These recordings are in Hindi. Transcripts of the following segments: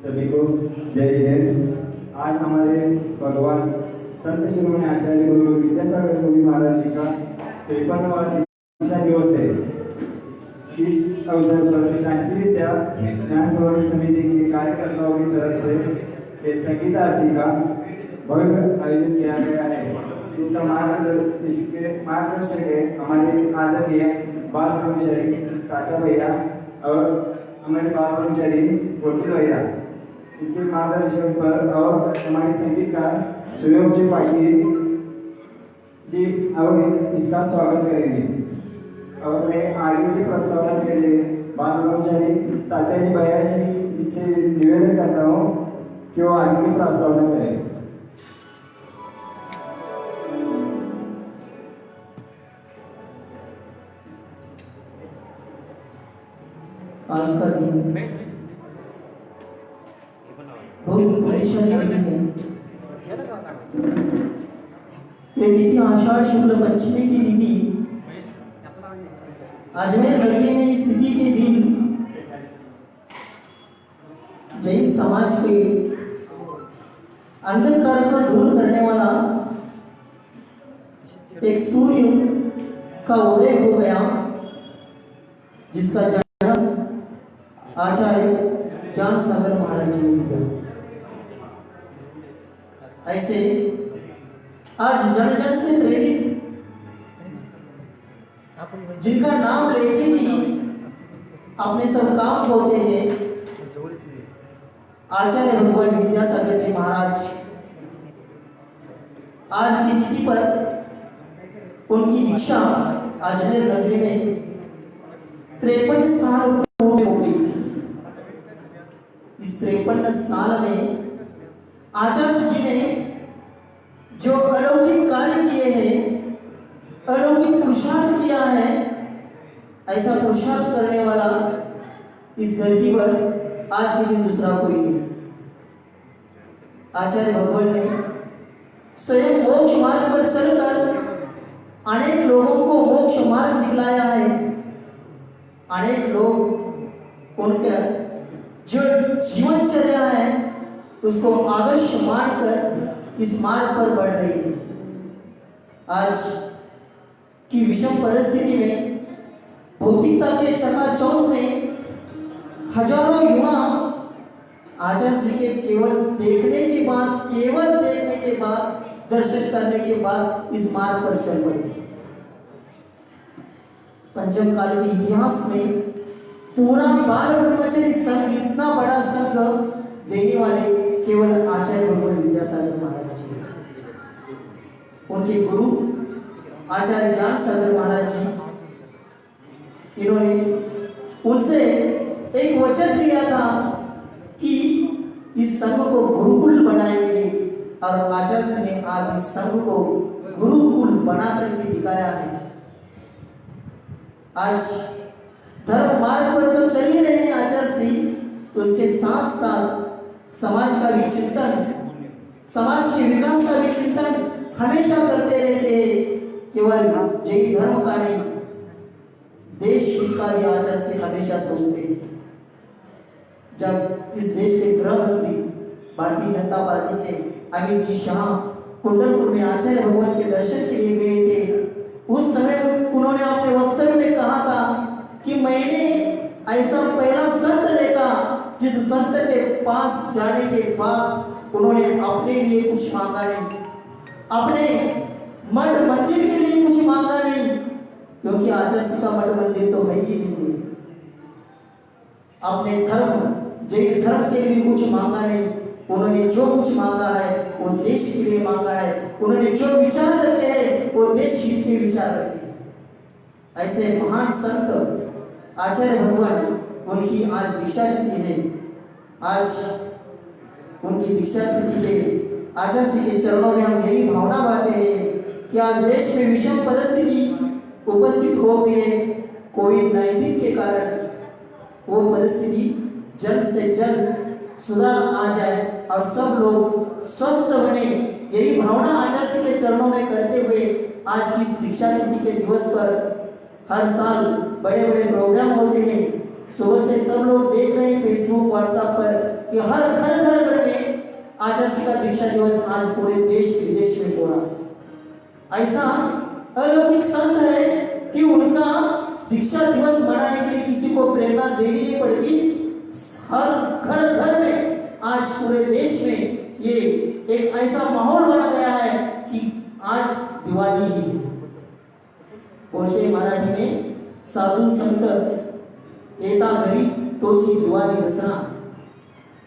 सभी को जय हिंद। आज हमारे भगवान संत शिरोमणि आचार्य गुरु विद्यासागर गोविंद महाराज जी का 53वां दीक्षा दिवस है। इस अवसर पर शांतिरीत्या ज्ञान संवर्धन समिति के कार्यकर्ताओं की तरफ से एक संगीत आरती का भव्य आयोजन किया गया है। इसके मार्गदर्शक है हमारे आदरणीय बाल ब्रह्मचारी काका भैया और हमारे बाल ब्रह्मचारी वकील भैया। इनके मार्गदर्शन पर और हमारी संगीतकार सुयोग जी पाटिल जी अब इसका स्वागत करेंगे। और मैं आगे की प्रस्तावना के लिए बाल ब्रह्मचारी तात्याजी भैया जी इससे निवेदन करता हूँ कि वो आगे की प्रस्तावना करें। आज का दिन बहुत परेशानी है। ये तिथि आषाढ़ शुक्ल पंचमी की तिथि अजमेर नगरी में इस तिथि के दिन जैन समाज के अंधकार को दूर करने वाला एक सूर्य का उदय हो गया, जिसका आचार्य ज्ञान सागर महाराज जी ने दिया। ऐसे आज जन जन से प्रेरित जिनका नाम लेते ही अपने सब काम होते हैं, आचार्य भगवान विद्यासागर जी महाराज आज की तिथि पर उनकी दीक्षा अजमेर नगरी में 53 साल पूर्ण हो गई थी। इस 53 साल में आचार्य जी ने जो अलौकिक कार्य किए हैं, अलौकिक पुरुषार्थ किया है, ऐसा पुरुषार्थ करने वाला इस धरती पर आज के दिन दूसरा कोई नहीं। आचार्य भगवान ने स्वयं मोक्ष मार्ग पर चलकर अनेक लोगों को मोक्ष मार्ग दिखलाया है। अनेक लोग उनका जो जीवनचर्या है उसको आदर्श मानकर इस मार्ग पर बढ़ रही है। आज की विषम परिस्थिति में भौतिकता के चकाचौंध में हजारों युवा आचार्य जी के केवल देखने के बाद दर्शन करने के बाद इस मार्ग पर चल पड़े। पंचम काल के इतिहास में पूरा बाल ब्रह्मचारी संघ, इतना बड़ा संघ देने वाले केवल आचार्य भगवान विद्यासागर महाराज जी। उनके गुरु आचार्य ज्ञान सागर महाराज जी, इन्होंने उनसे एक वचन लिया था कि इस संघ को गुरुकुल बनाएंगे, और आचार्य ने आज इस संघ को गुरुकुल बना करके दिखाया है। आज धर्म मार्ग पर तो चल ही रहे हैं आचार्य जी, उसके साथ साथ समाज का भी चिंतन, समाज के विकास का भी चिंतन हमेशा करते रहते हैं। केवल जैन धर्म का नहीं, देश हित का भी आचार्य जी हमेशा सोचते हैं। जब इस देश के गृह मंत्री भारतीय जनता पार्टी के अमित जी शाह कुंडलपुर में आचार्य भगवान के दर्शन के लिए गए थे, उस समय उन्होंने अपने वक्तव्य में कहा था कि मैंने ऐसा पहला संत देखा जिस संत के पास जाने के बाद उन्होंने अपने लिए कुछ मांगा नहीं, अपने मठ मंदिर के लिए कुछ मांगा नहीं, क्योंकि आचार्य का मठ मंदिर तो है ही नहीं। अपने धर्म जैन धर्म के लिए कुछ मांगा नहीं, उन्होंने जो कुछ मांगा है वो देश के लिए मांगा है। उन्होंने जो विचार रखे हैं वो देश हित के विचार रखे। ऐसे महान संत आचार्य भगवान, उनकी आज दीक्षा तिथि है। आज उनकी दीक्षा तिथि के आचार्य जी के चरणों में हम यही भावना बांधते हैं कि आज देश में विषम परिस्थिति उपस्थित हो गई है। कोविड-19 के कारण वो परिस्थिति जल्द से जल्द सुधार आ जाए और सब लोग स्वस्थ बने, यही भावना आचार्य के चरणों में करते हुए आज की दीक्षा तिथि के दिवस पर हर साल बड़े बड़े प्रोग्राम होते हैं। सुबह से सब लोग देख रहे हैं फेसबुक व्हाट्सएप पर कि हर घर में आचार्य का दीक्षा दिवस आज पूरे देश विदेश में हो रहा। ऐसा अलौकिक संत है कि उनका दीक्षा दिवस मनाने के लिए किसी को प्रेरणा देनी नहीं पड़ती। हर घर में आज पूरे देश में ये एक ऐसा माहौल बना गया है कि आज दिवाली ही बोलते मराठी में साधु संत येता घरी तोची दिवाली दसरा।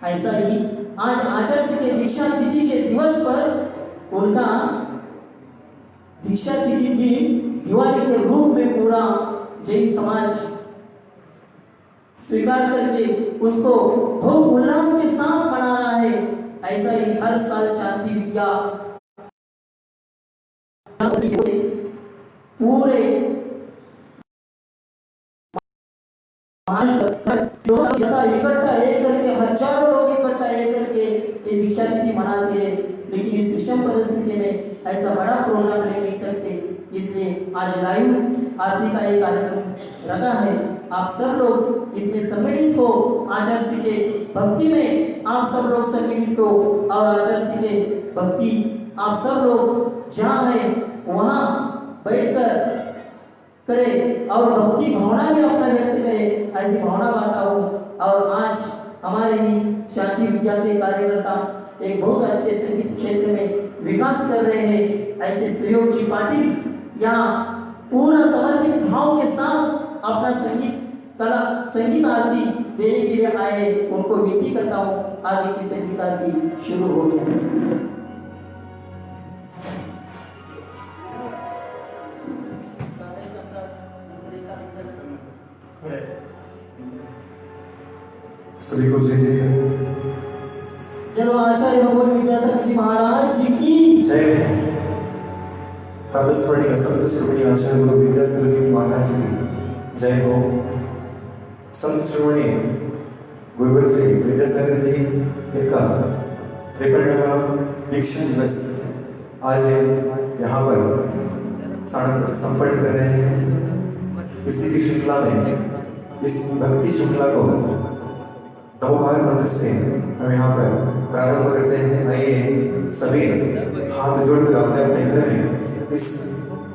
ऐसा ही आज आचार्य के दीक्षा तिथि के दिवस पर उनका दीक्षा तिथि दिन दिवाली के रूप में पूरा जैन समाज स्वीकार करके उसको बहुत उल्लास के साथ मना रहा है। ऐसा ही हर साल शांति विज्ञा पूरे इकट्ठा एक करके हजारों लोग इकट्ठा एक करके ये दीक्षा तिथि मनाते हैं। लेकिन इस विषम परिस्थिति में ऐसा बड़ा प्रोग्राम ले नहीं सकते, इसलिए आज लाइव आरती का एक कार्यक्रम रखा है। आप सब लोग इसमें सम्मिलित हो, आचार्य के भक्ति में आप सब लोग सम्मिलित हो और आचार्य के भक्ति आप सब लोग जहाँ है वहाँ बैठकर करे और भक्ति भावना भी अपना व्यक्त करे, ऐसी भावना बाता हो। और आज हमारे ही शांति विज्ञान के कार्यकर्ता एक बहुत अच्छे संगीत क्षेत्र में विकास कर रहे हैं। ऐसे सहयोग जी पाटिल यहाँ पूरा समर्पित भाव के साथ अपना संगीत आरती देने के लिए आए हैं। उनको विनती करता हूँ आगे की संगीत आरती शुरू हो गई। सभी को जय जय। चलो आचार्य भगवान विद्यासागर जी महाराज जी की जय। प्रातस्मरणीय संत श्रोमणी आचार्य गुरु विद्यासागर जी महाराज की जय हो। संत श्रोमणी गुरुवर श्री विद्यासागर जी का 53वां दीक्षा दिवस आज यहाँ पर संपन्न कर रहे हैं। इसी की श्रृंखला में इस भक्ति श्रृंखला को नवोभारत मंत्र से हम यहाँ पर प्रारंभ करते हैं। आइए सभी हाथ जोड़कर अपने अपने घर में इस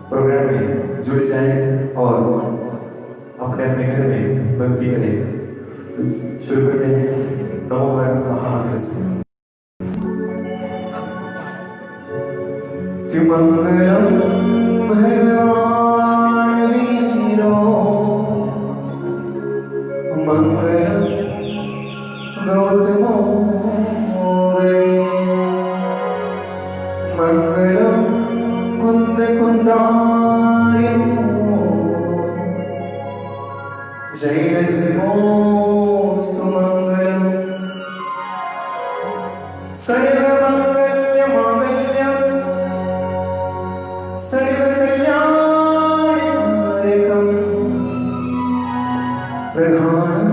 प्रोग्राम में जुड़ जाएं और अपने अपने घर में भक्ति करें। शुरू करते हैं नवोभारत महामंत्र से। मंगलम भगवान वीरो मंगलम गौतमो मंगलम कुंद कुंदार्यो जैन धर्मोस्तु मंगलम सर्वमंगल्य मांगल्यम सर्वकल्याणकारकम प्रधानम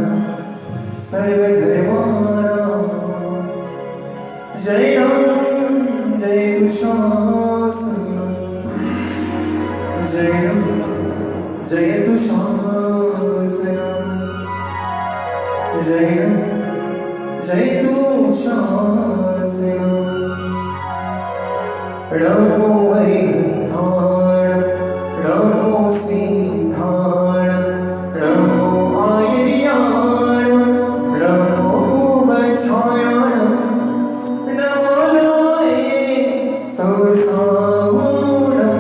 सर्वधर्माणां जयं जयतु शासनम् जयं जयतु शासनम् जयं जयतु शासनम् नमो वैधाणं नमो सीधाणं नमो आयर्याणं नमो भूमच्छायाणं नमो लाये सवसागुणं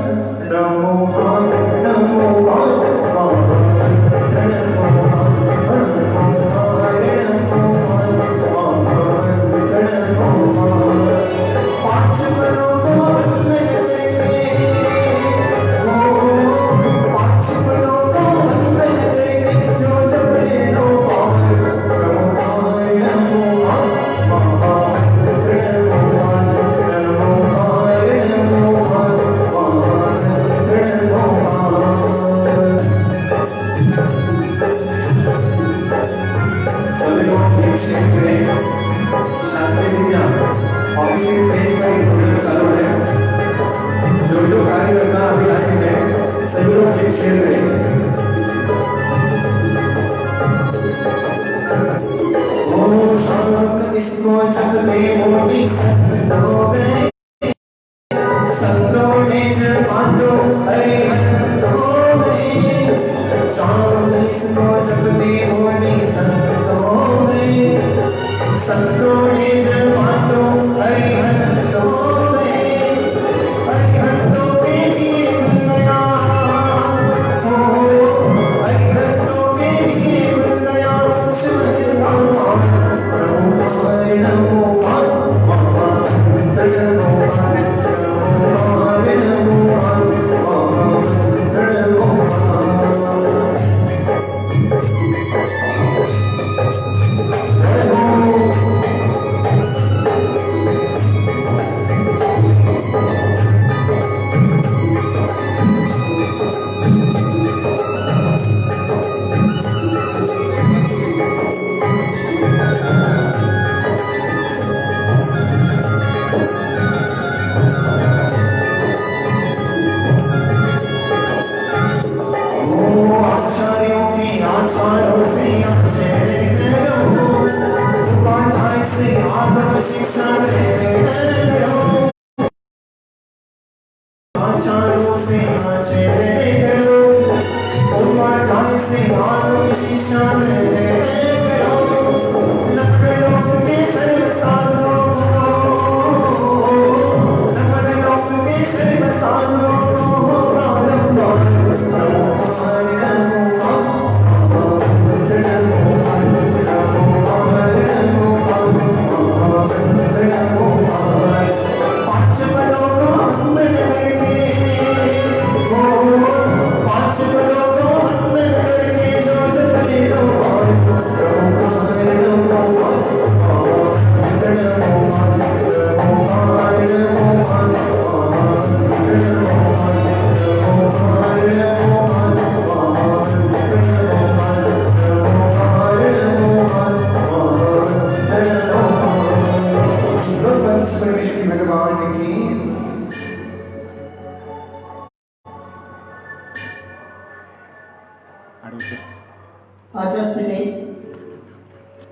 नमो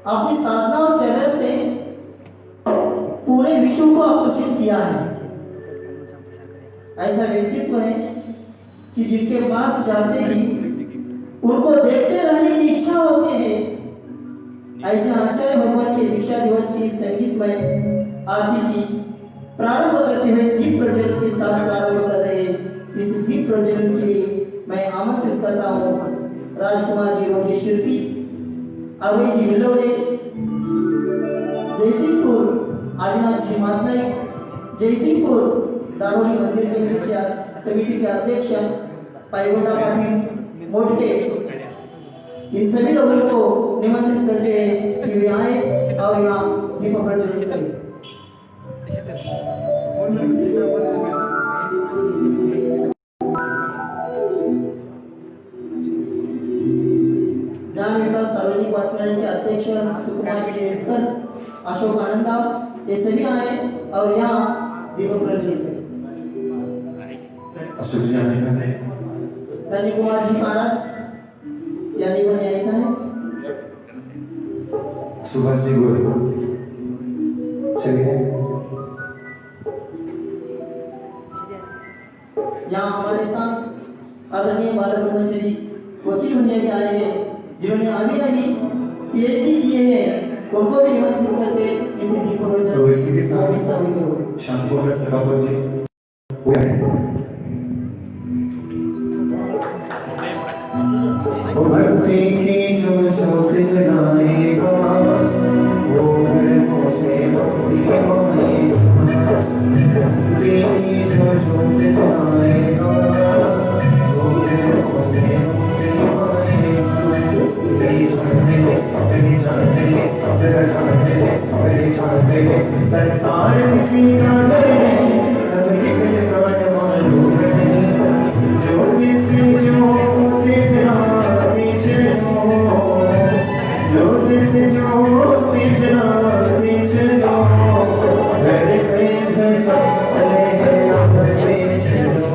अपनी साधना और चर्या से पूरे विश्व को आकर्षित किया है। ऐसा व्यक्तित्व है कि जिनके पास जाते ही उनको देखते रहने की इच्छा होती है। ऐसे आचार्य भगवान के दीक्षा दिवस की संगीतमय आरती की प्रारंभ करते हुए दीप प्रज्वलन के साथ प्रारंभ कर रहे इस दीप प्रज्वलन के लिए मैं आमंत्रित करता हूँ राजकुमार जी रोजी शिल्पी अवय जी विलोड़े, जयसिंहपुर आदिनाथ जी मातनाई, जयसिंहपुर दारोली मंदिर कमेटी के अध्यक्ष पाइगोंडा पाटिल मोटके, इन सभी लोगों को निमंत्रित करते हैं कि वे आए और यहाँ दीप प्रज्वलित करें। ज्ञान विकास सार्वजनिक वाचनालय के अध्यक्ष सुकुमार शेरकर, अशोक आनंदा, ये सभी आए और यहाँ दीप प्रज्वलित करें। अशोक जी आने का है। धनी कुमार जी महाराज यानी बने ऐसा है। सुभाष जी गोरे चलिए। यहाँ हमारे साथ आदरणीय बालक ब्रह्मचारी वकील भैया भी आए हैं जिन्होंने अभी पीएचडी किए हैं, उनको भी निमंत्रित करते इसी दीप प्रज्वलन तो इसी के साथ शांतिपूर्ण सभापति जी हुआ है। भक्ति की जो ज्योत जलाएगा वो गर्मों से भक्ति पाएगा। भक्ति की जो ज्योत जलाएगा वो गर्मों से भक्ति पाएगा। संसार किसी का नहीं, कभी प्राण मालूम नहीं, ज्योति से ज्योति जलाते चलो, ज्योति से ज्योति जलाते चलो, घर में घर चले आते चलो,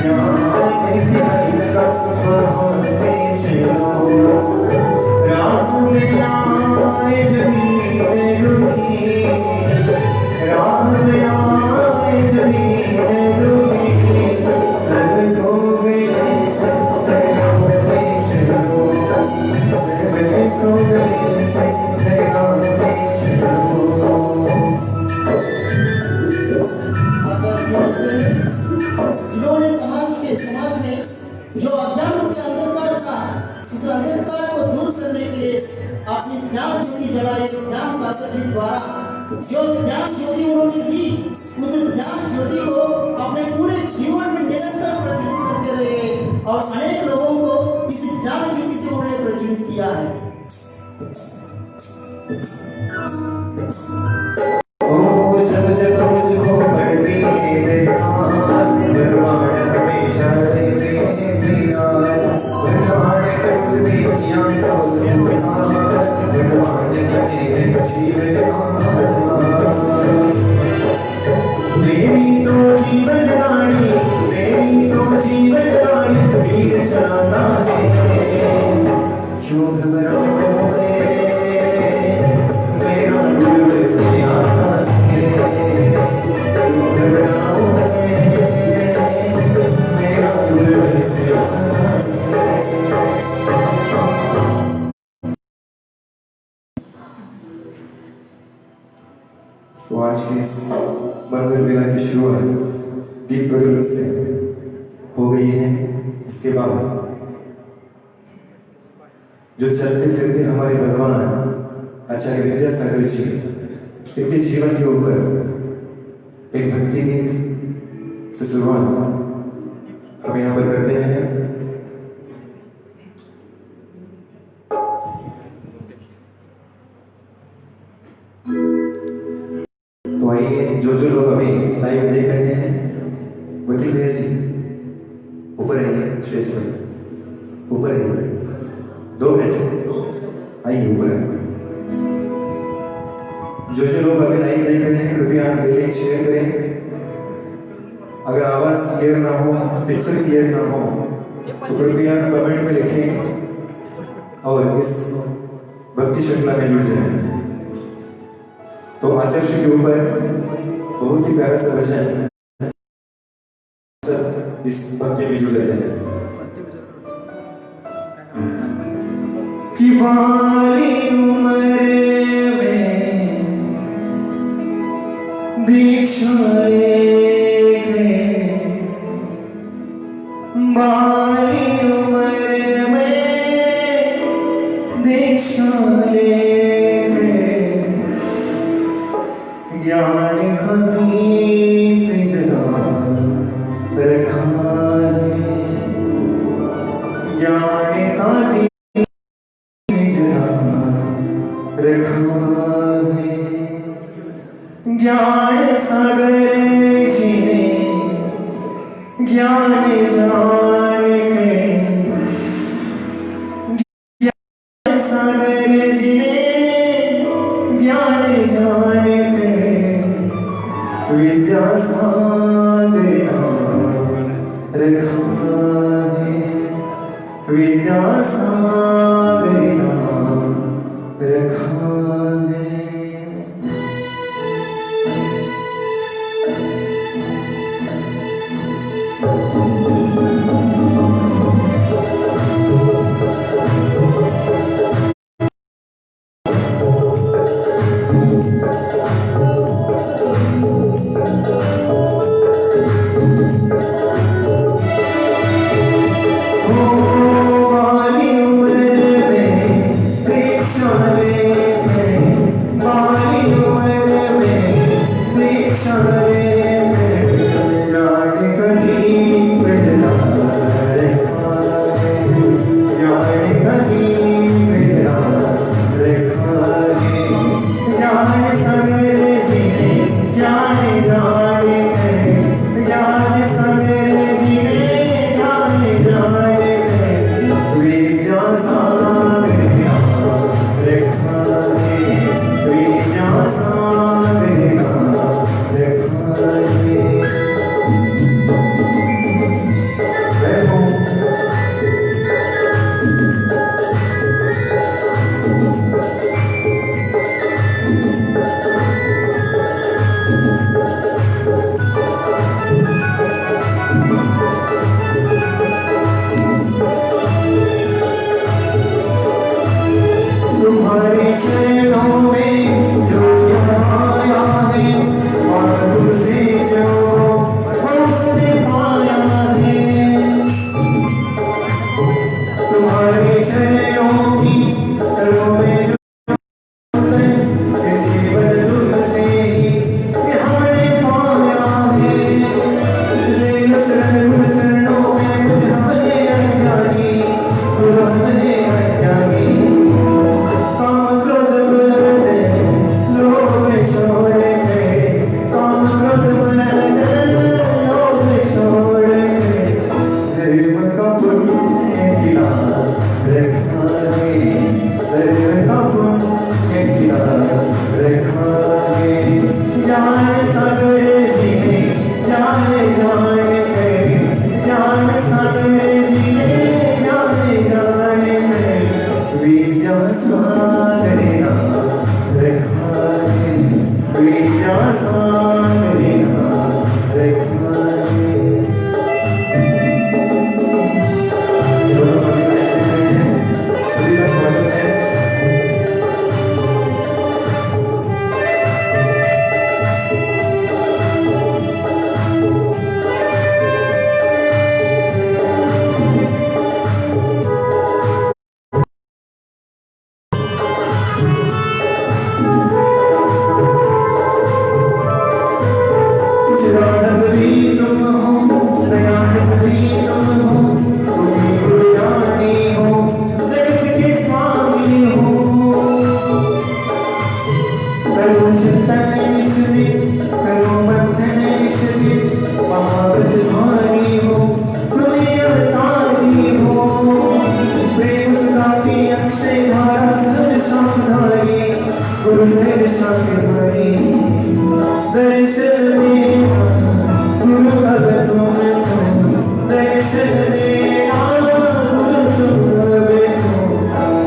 यहाँ का बढ़ाते चलो, रात में आए जमीन रुकी, रात में आए जमीन रुकी, सब लोग जिन्होंने समाज में जो अज्ञान के अंधकार था उस अंधकार को दूर करने के लिए अपनी ज्ञान ज्योति जलाई, ज्ञान शास्त्र जी द्वारा जो ज्ञान ज्योति उन्होंने दी उस ज्ञान ज्योति को अपने पूरे जीवन में निरंतर प्रज्वलित करते रहे और अनेक लोगों को इस ज्ञान ज्योति से उन्होंने प्रज्वलित किया है। जब जब मुझको बढ़ती है भगवान हमेशा देते दिया, भगवान करते किया भगवान के जीवन मेरी तो जीवन गाड़ी, मेरी तो जीवन गाड़ी वीर चलाता है, क्यों घबराओगे मेरा दिल से आता है, क्यों घबराओगे मेरा दिल से आता है। तो आज की इस मंगल वेला की शुरुआत दीप प्रज्वलन से हो गई है। इसके बाद जो चलते फिरते हमारे भगवान आचार्य विद्यासागर जी इनके जीवन के ऊपर एक भक्ति गीत से शुरुआत हम यहाँ पर करते हैं। तो आइए जो लोग अभी लाइव देख रहे हैं, वकील भैया जी ऊपर आइए, स्टेज पर ऊपर आइए, 2 मिनट आइए ऊपर आइए। जो लोग अभी लाइव देख रहे हैं कृपया लिंक शेयर करें। अगर आवाज क्लियर ना हो, पिक्चर क्लियर ना हो तो कृपया कमेंट में लिखें और इस भक्ति श्रृंखला में जुड़ जाए। तो आचार्य के ऊपर बहुत ही प्यारा सा वचन इस भक्ति में जुड़ लेते हैं कि बाली उम्र में दीक्षा ले गए, बाली उम्र में दीक्षा ले गए, ज्ञान खदीप जला रखा है, ज्ञान खदीप ज्ञान सागर जिने ज्ञान जान के, ज्ञान सागर जिने ज्ञान जान के, विद्या सागर रखा है, विद्या सागर रखा है।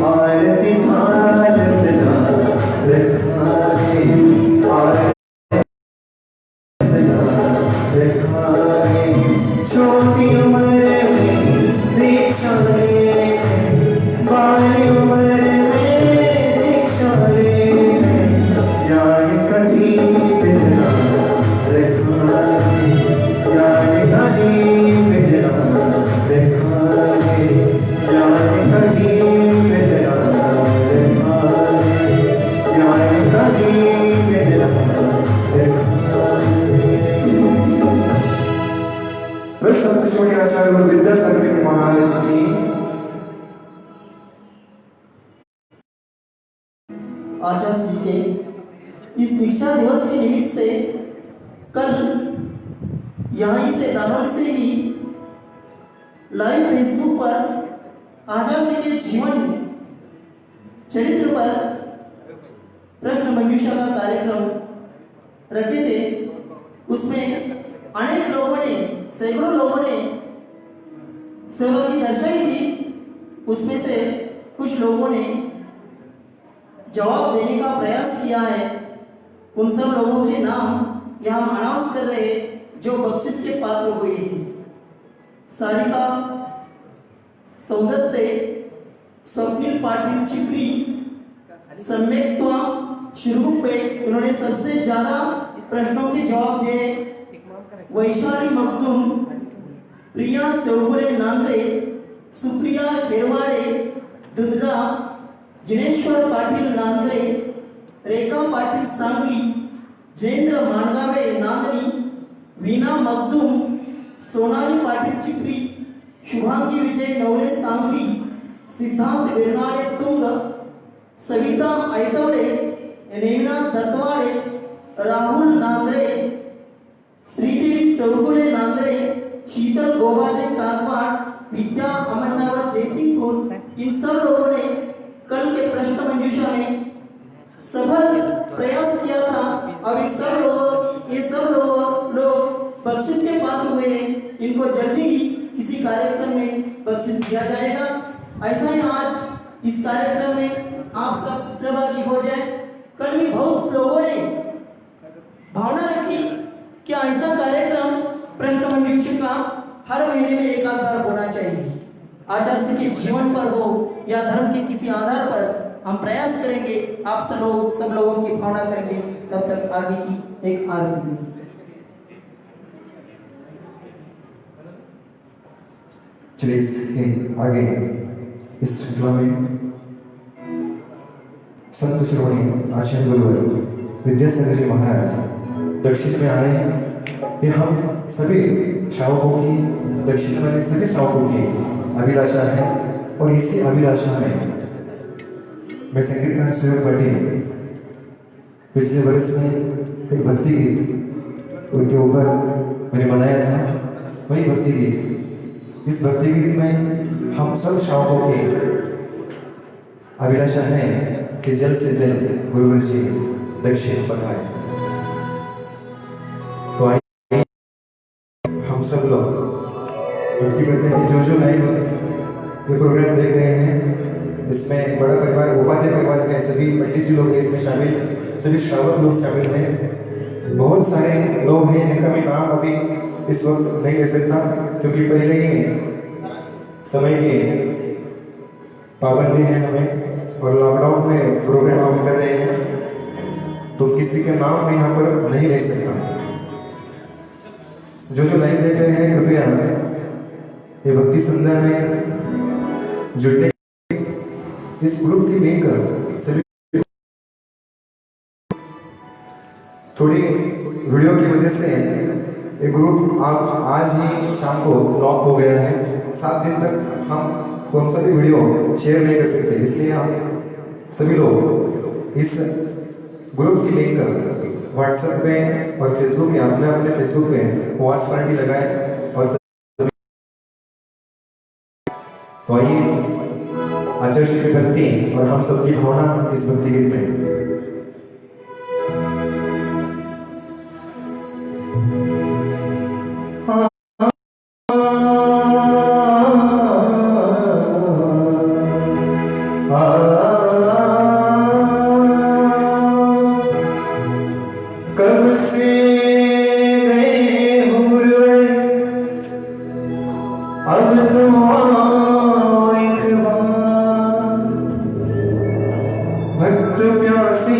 आरती आचार्य गुरु विद्यासागर जी महाराज की। आचार्य जी के इस दीक्षा दिवस के निमित्त से कल यहीं से दानोली से ही लाइव फेसबुक पर आचार्य जी के जीवन चरित्र पर प्रश्न मंजूषा का कार्यक्रम रखे थे। उसमें अनेक लोगों ने, सैकड़ों लोगों ने सहभागी दर्शाई थी। उसमें से कुछ लोगों ने जवाब देने का प्रयास किया है। उन सब लोगों के नाम यहाँ अनाउंस कर रहे हैं जो बख्शिश के पात्र हुए हैं। सारिका सौदत्ते, स्वप्निल पाटिल चिपरी, सम्यक्त्वा शिरुपेट, उन्होंने सबसे ज्यादा प्रश्नों के जवाब दिए। वैशाली मखदूम, प्रिया चौगुले नांद्रे, सुप्रिया खेरवाड़े दुधगा, जिनेश्वर पाटिल नांद्रे, रेखा पाटिल सांगली, जयेंद्र मानगावे नांदनी, वीना मखदूम, सोनाली पाटिल चिपरी, शुभांगी विजय नवले सांगली, सिद्धांत बिरनाळे तुंग, सविता आयतवडे, नेमिना दत्तवाडे, राहुल नांद्रे, श्रीदेवी चौगुले नांद्रे, शीतल गोबाजे काकवाड़, विद्या अमरनाथ जयसिंहपुर, इन सब लोगों ने कल के प्रश्न मंजूषा में सफल प्रयास किया था। और इन सब लोग बख्शिश के पात्र हुए हैं। इनको जल्दी ही किसी कार्यक्रम में बख्शिश दिया जाएगा। ऐसा ही आज इस कार्यक्रम में आप सब सहभागी हो जाए। कल भी बहुत लोगों ने भावना रखी कि ऐसा कार्यक्रम प्रश्न मंजूषा का हर महीने में एक आध बार होना चाहिए। आचार्य जी के जीवन पर हो या धर्म के किसी आधार पर हम प्रयास करेंगे। आप सब लोगों की भावना करेंगे। तब तक आगे की एक आरती। चलिए इसके आगे इस श्रृंखला में संत शिरोमणि आचार्य गुरुवर विद्यासागर जी महाराज दक्षिण में आए हैं। ये हम सभी श्रावकों की, दक्षिण में सभी श्रावकों की अभिलाषा है। और इसी अभिलाषा में मैं संगीतकार सुयोग पाटिल पिछले वर्ष में एक भक्ति गीत उनके ऊपर मैंने बनाया था, वही भक्ति गीत। इस भक्ति गीत में हम सब श्रावकों की अभिलाषा है कि जल्द से जल्द गुरुवर जी दक्षिण पधारें। तो आइए हम सब लोग भक्ति करते हैं। जो लाइव ये प्रोग्राम देख रहे हैं, इसमें बड़ा परिवार, उपाध्याय परिवार के सभी पंडित जी लोग इसमें शामिल, सभी श्रावक लोग शामिल हैं। बहुत सारे लोग हैं जिनका मैं नाम अभी इस वक्त नहीं ले सकता, क्योंकि पहले ही समय की पाबंदी है हमें, और लॉकडाउन में प्रोग्राम हम कर रहे हैं, तो किसी के नाम मैं यहाँ पर नहीं ले सकता। जो लाइव देख रहे हैं, कृपया ये भक्ति संध्या में जुड़ने इस ग्रुप की लिंक सभी थोड़ी वीडियो की वजह से ये ग्रुप आप आज ही शाम को लॉक हो गया है। 7 दिन तक हम कौन सा भी वीडियो शेयर नहीं कर सकते, इसलिए हम सभी लोग इस ग्रुप की लिंक व्हाट्सएप पे और फेसबुक पे अपने फेसबुक पे वॉच पार्टी लगाए। और तो आइए आचार्य जी की भक्ति और हम सबकी भावना इस भक्ति गीत में। कब से गए हुए अब तो एक बार भक्त प्यासी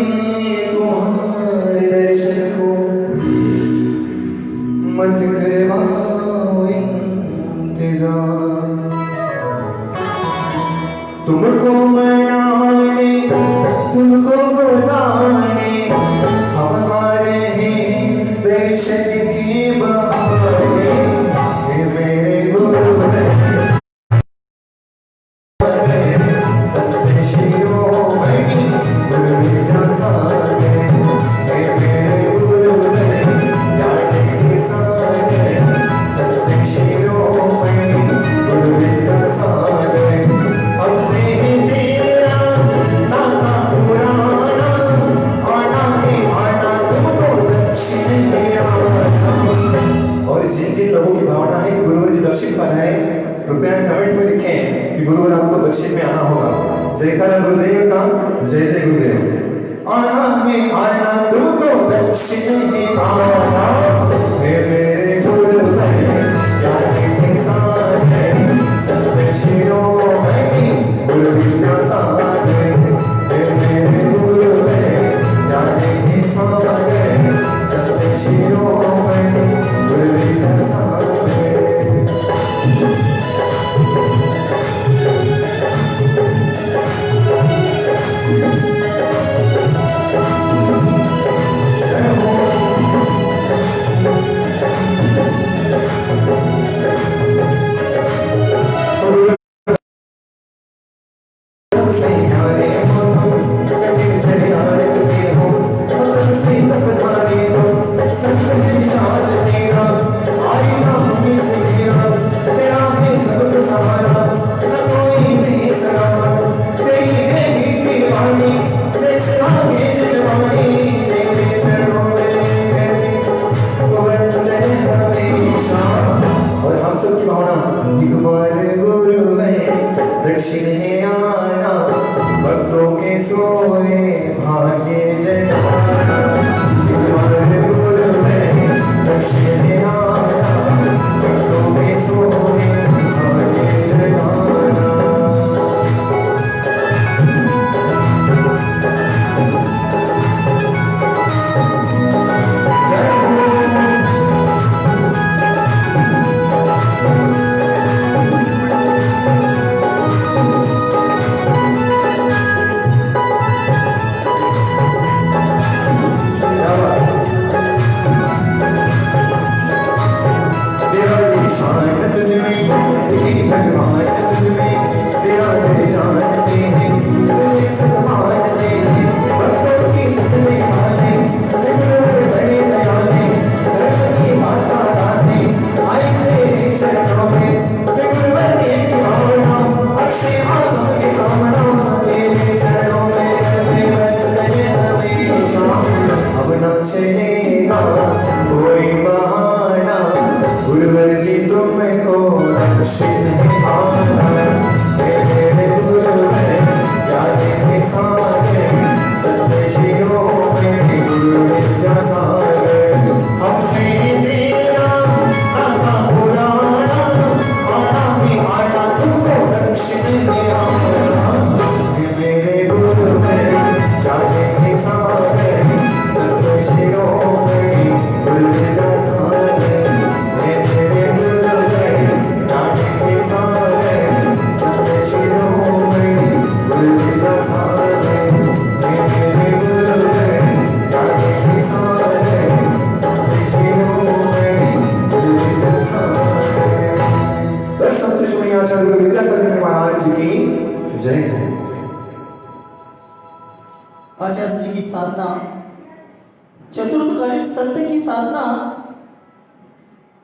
चतुर्थकालीन संत की साधना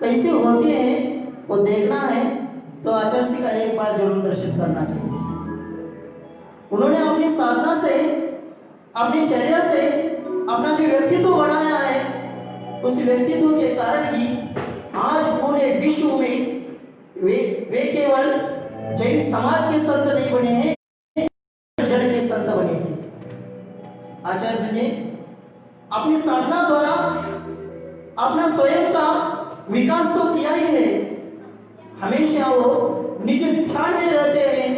कैसे होती है वो देखना है तो आचार्य श्री का एक बार जरूर दर्शन करना चाहिए। उन्होंने अपनी साधना से, अपनी चर्या से अपना जो व्यक्तित्व बनाया है, उस व्यक्तित्व के कारण ही आज पूरे विश्व में वे केवल जैन समाज के संत नहीं बने हैं, जन के संत बने हैं। आचार्य जी ने अपनी साधना द्वारा अपना स्वयं का विकास तो किया ही है, हमेशा वो निज ध्यान में रहते हैं,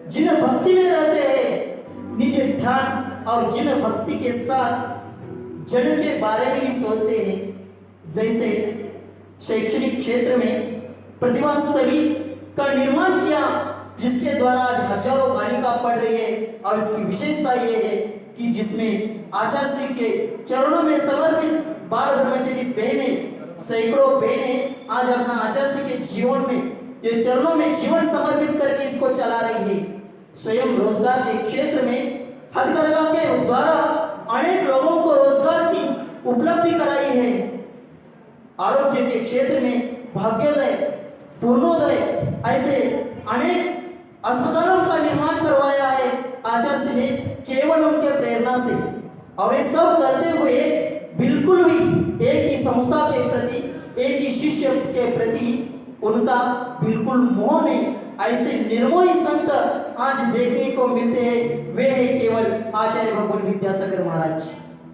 जिन भक्ति में रहते हैं, निज ध्यान और जिन भक्ति के साथ जन के बारे में भी सोचते हैं। जैसे शैक्षणिक क्षेत्र में प्रतिभा स्थली का निर्माण किया, जिसके द्वारा आज हजारों बालिका पढ़ रही है, और इसकी विशेषता यह है कि जिसमें आचार्य श्री के चरणों में समर्पित बाल ब्रह्मचारी बहनें, सैकड़ों बहनें आज अपना आचार्य श्री के जीवन में, ये चरणों में जीवन समर्पित करके इसको चला रही है। स्वयं रोजगार के क्षेत्र में हथकरघा के द्वारा अनेक लोगों को रोजगार की उपलब्धि कराई है। आरोग्य के क्षेत्र में भाग्योदय, पूर्णोदय ऐसे अनेक अस्पतालों का निर्माण करवाया है आचार्य श्री ने, केवल उनके प्रेरणा से। और ये सब करते हुए बिल्कुल भी एक ही संस्था के प्रति, एक ही शिष्य के प्रति उनका बिल्कुल मोह नहीं। ऐसे निर्मोही संत आज देखने को मिलते हैं, वे है केवल आचार्य भगवान विद्यासागर महाराज।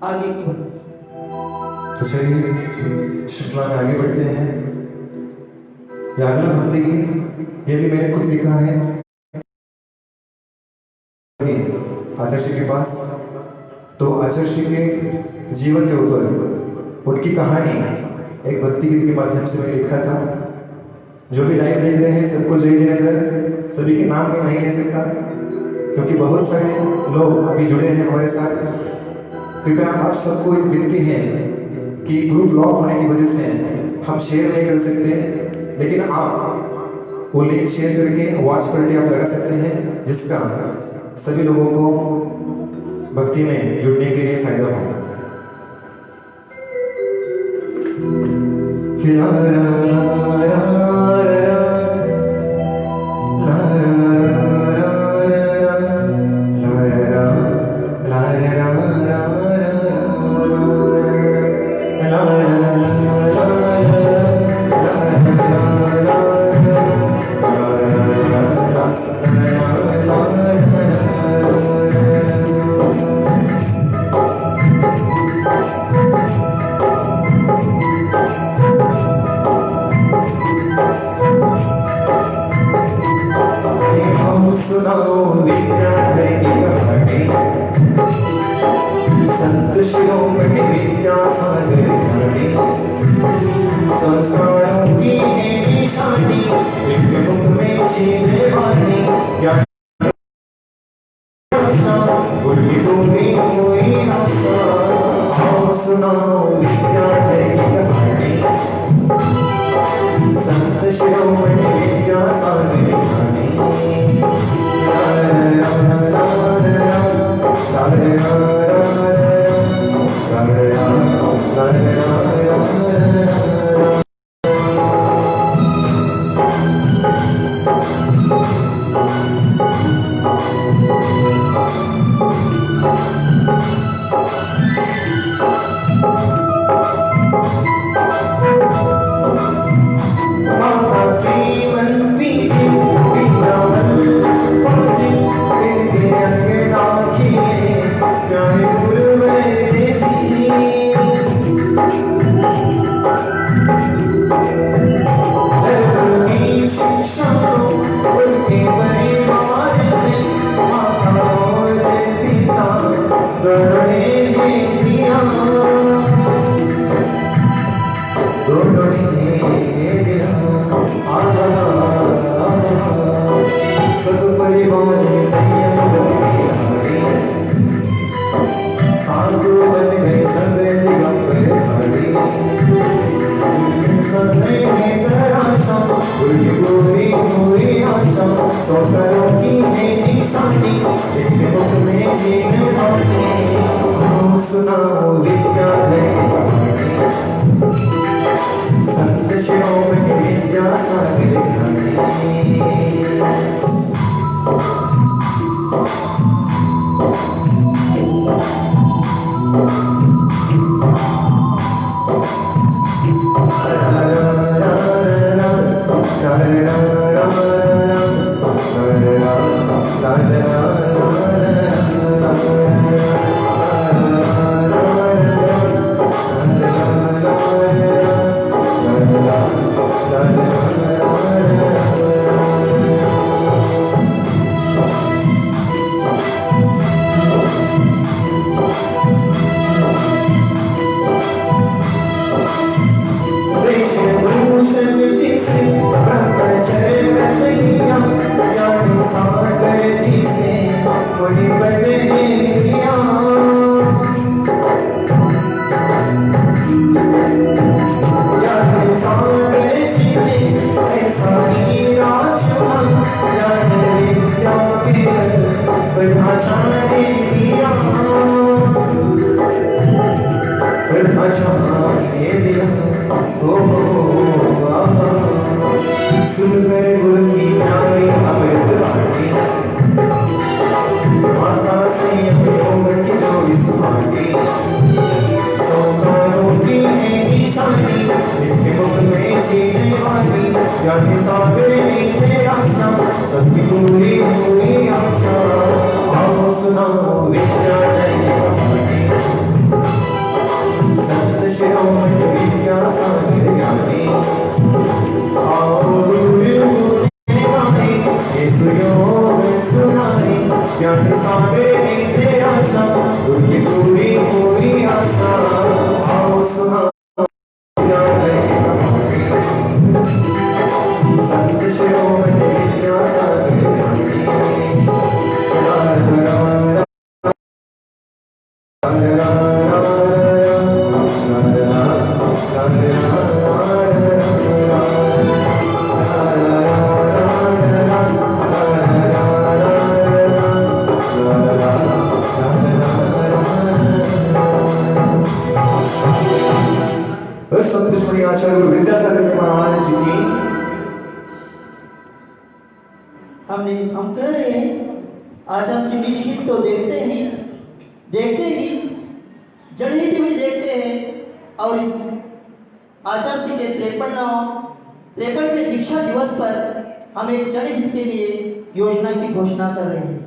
आगे की बात। तो चलिए श्रृंखला में आगे बढ़ते हैं। यह अगला भक्ति गीत, ये भी मैंने खुद लिखा है आचार्य के पास। तो आचार्य के जीवन के ऊपर उनकी कहानी एक भक्ति गीत के माध्यम से मैंने लिखा था। जो भी लाइव देख रहे हैं सबको जय जिनेंद्र। सभी के नाम में नहीं ले सकता क्योंकि बहुत सारे लोग अभी जुड़े हैं हमारे साथ। कृपया आप सबको एक विनती है कि ग्रुप लॉक होने की वजह से हम शेयर नहीं कर सकते, लेकिन आप वो लिंक शेयर करके वॉच पार्टी आप लगा सकते हैं, जिसका सभी लोगों को भक्ति में जुड़ने के लिए फायदा हो। संत शिरोमणि विद्यासागर ज्ञानी, संस्कारों की है निशानी, एक मुख में जीने वाली ज्ञान उनकी डूबी हुई आशा। आओ सुनाओ विद्याधर की कहानी, संत शिरोमणि विद्यासागर ज्ञानी। सुनाओ विद्या सुंदर गुल की प्यारी अमृत वाणी माता से योग की जो इस माटी संसारों की है निशानी इसके मुख में जीने वाली यानी सागर नीचे आशा सबकी पूरी पूरी आशा आओ सुनाओ विद्यालय कहानी संत शिरोमणि विद्या सागर ज्ञानी आओ इस योग सुनाई ज्ञान सागर नीचे आशा उनकी पूरी पूरी आशा आओ सुनाओ संत शिरोमणि विद्या सागर ज्ञानी संत श्री आचार्य विद्यासागर महाराज जी की हम कह रहे हैं आचार्य श्री निश्चित तो देखते ही जनहित भी देखते हैं और इस आचार्य श्री के 53वें दीक्षा दिवस पर हम एक जनहित के लिए योजना की घोषणा कर रहे हैं।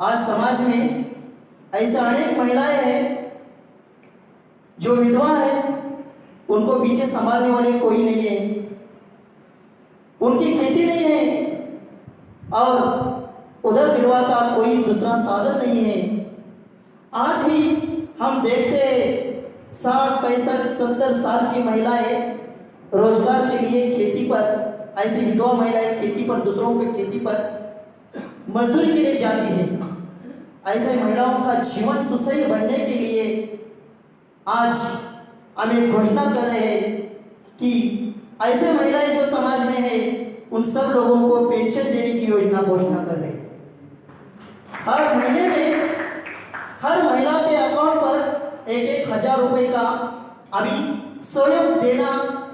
आज समाज में ऐसे अनेक महिलाएं हैं जो विधवा है, उनको पीछे संभालने वाले कोई नहीं है, उनकी खेती नहीं है और उधर निर्वाह का कोई दूसरा साधन नहीं है। आज भी हम देखते हैं 60, 65, 70 साल की महिलाएं रोजगार के लिए खेती पर, ऐसी विधवा महिलाएं खेती पर, दूसरों के खेती पर मजदूरी के लिए जाती है। ऐसे महिलाओं का जीवन सुसह्य बनने के लिए आज हम एक घोषणा कर रहे हैं कि ऐसे महिलाएं जो समाज में है उन सब लोगों को पेंशन देने की योजना घोषणा कर रहे हैं। हर महीने में हर महिला के अकाउंट पर 1,000 रुपए का अभी स्वयं देना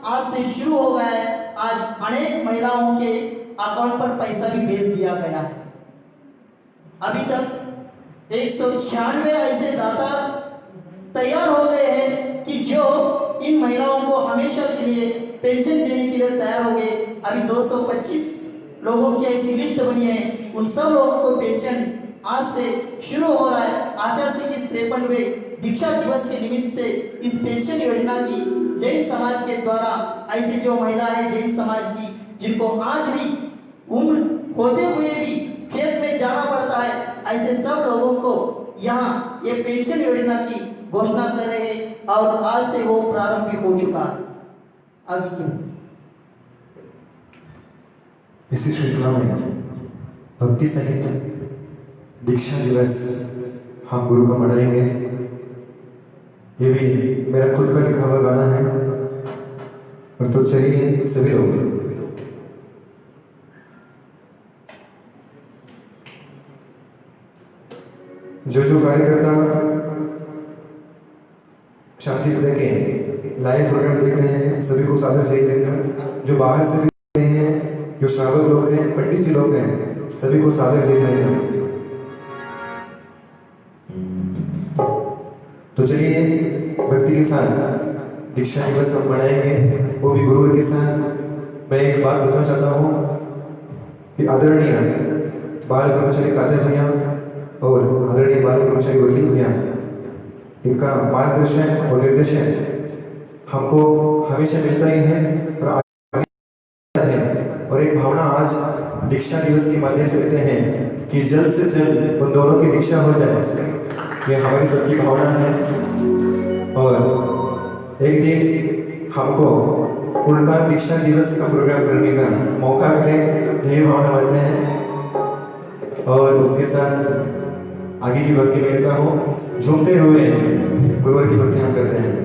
आज से शुरू हो गया है। आज अनेक महिलाओं के अकाउंट पर पैसा भी भेज दिया गया है। अभी तक 196 ऐसे दाता तैयार हो गए हैं कि जो इन महिलाओं को हमेशा के लिए पेंशन देने के लिए तैयार हो गए। अभी 225 लोगों की ऐसी लिस्ट बनी है, उन सब लोगों को पेंशन आज से शुरू हो रहा है। आचार्य श्री के 53वें दीक्षा दिवस के निमित्त से इस पेंशन योजना की जैन समाज के द्वारा ऐसी जो महिला है जैन समाज की, जिनको आज भी उम्र होते हुए भी खेत में जाना पड़ता है, ऐसे सब लोगों को यहाँ ये पेंशन योजना की घोषणा कर रहे हैं और आज से वो प्रारंभ भी हो चुका है। आगे क्यों इसी श्रृंखला में भक्ति सहित दीक्षा दिवस हम गुरु को मनाएंगे। ये भी मेरा खुद का लिखा हुआ गाना है। और तो चलिए सभी लोग जो कार्यकर्ता शांति हृदय के लाइव प्रोग्राम देख रहे हैं सभी को सादर जय देकर, जो बाहर से भी देख रहे हैं, जो श्रावक लोग हैं, पंडित जी लोग हैं, सभी को सादर जय देकर। तो चलिए भक्ति के साथ दीक्षा दिवस हम मनाएंगे, वो भी गुरु के साथ। मैं एक बात बताना चाहता हूँ कि आदरणीय बाल ब्रह्मचारी कादर भैया और आदरणीय बाल ब्रह्मचारी वकील भैया, इनका मार्गदर्शन और निर्देशन हमको हमेशा मिलता ही है और आगे है। और एक भावना आज दीक्षा दिवस के माध्यम से देते हैं कि जल्द से जल्द उन दोनों की दीक्षा हो जाए, ये हमारी सबकी भावना है। और एक दिन हमको उनका दीक्षा दिवस का प्रोग्राम करने का मौका मिले, यही भावना बनते हैं। और उसके साथ आगे की भक्ति में लेता हूँ, झूमते हुए गुरुवर की भक्ति हम करते हैं।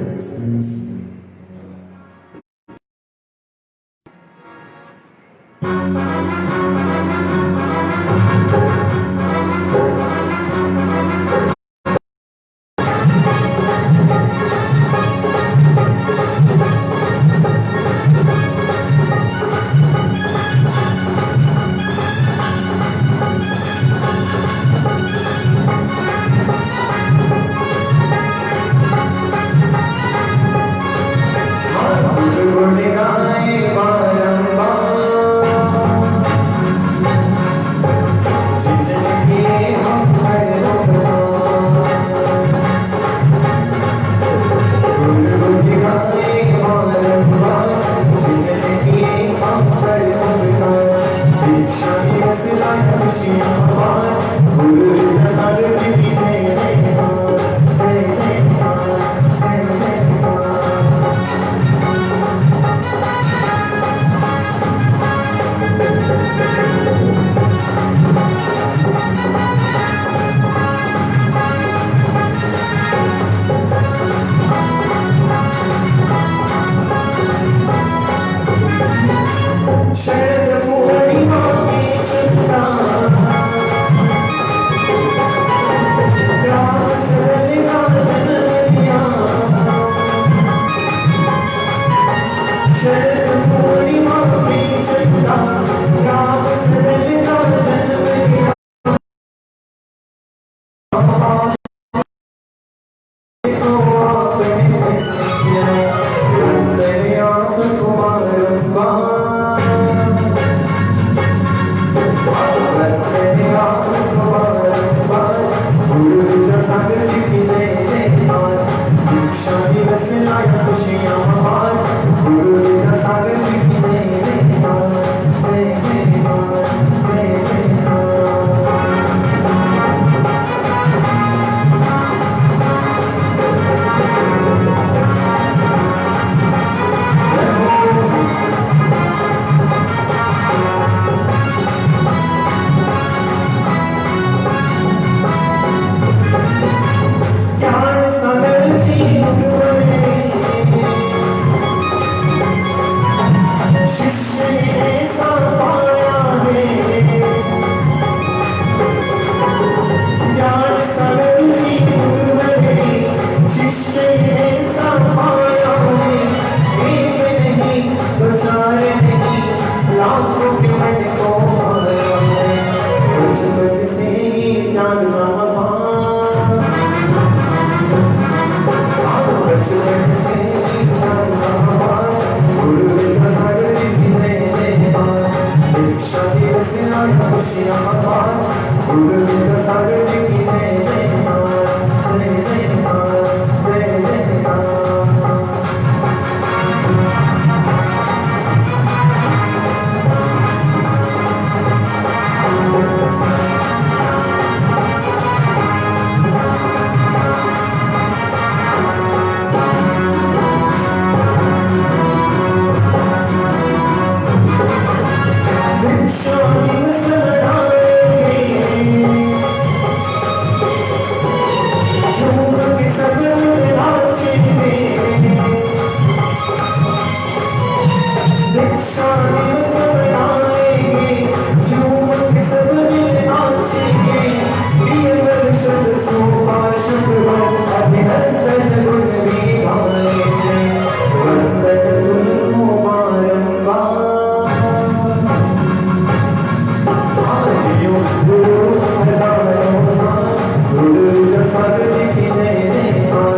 सागर जी की जय जयकार,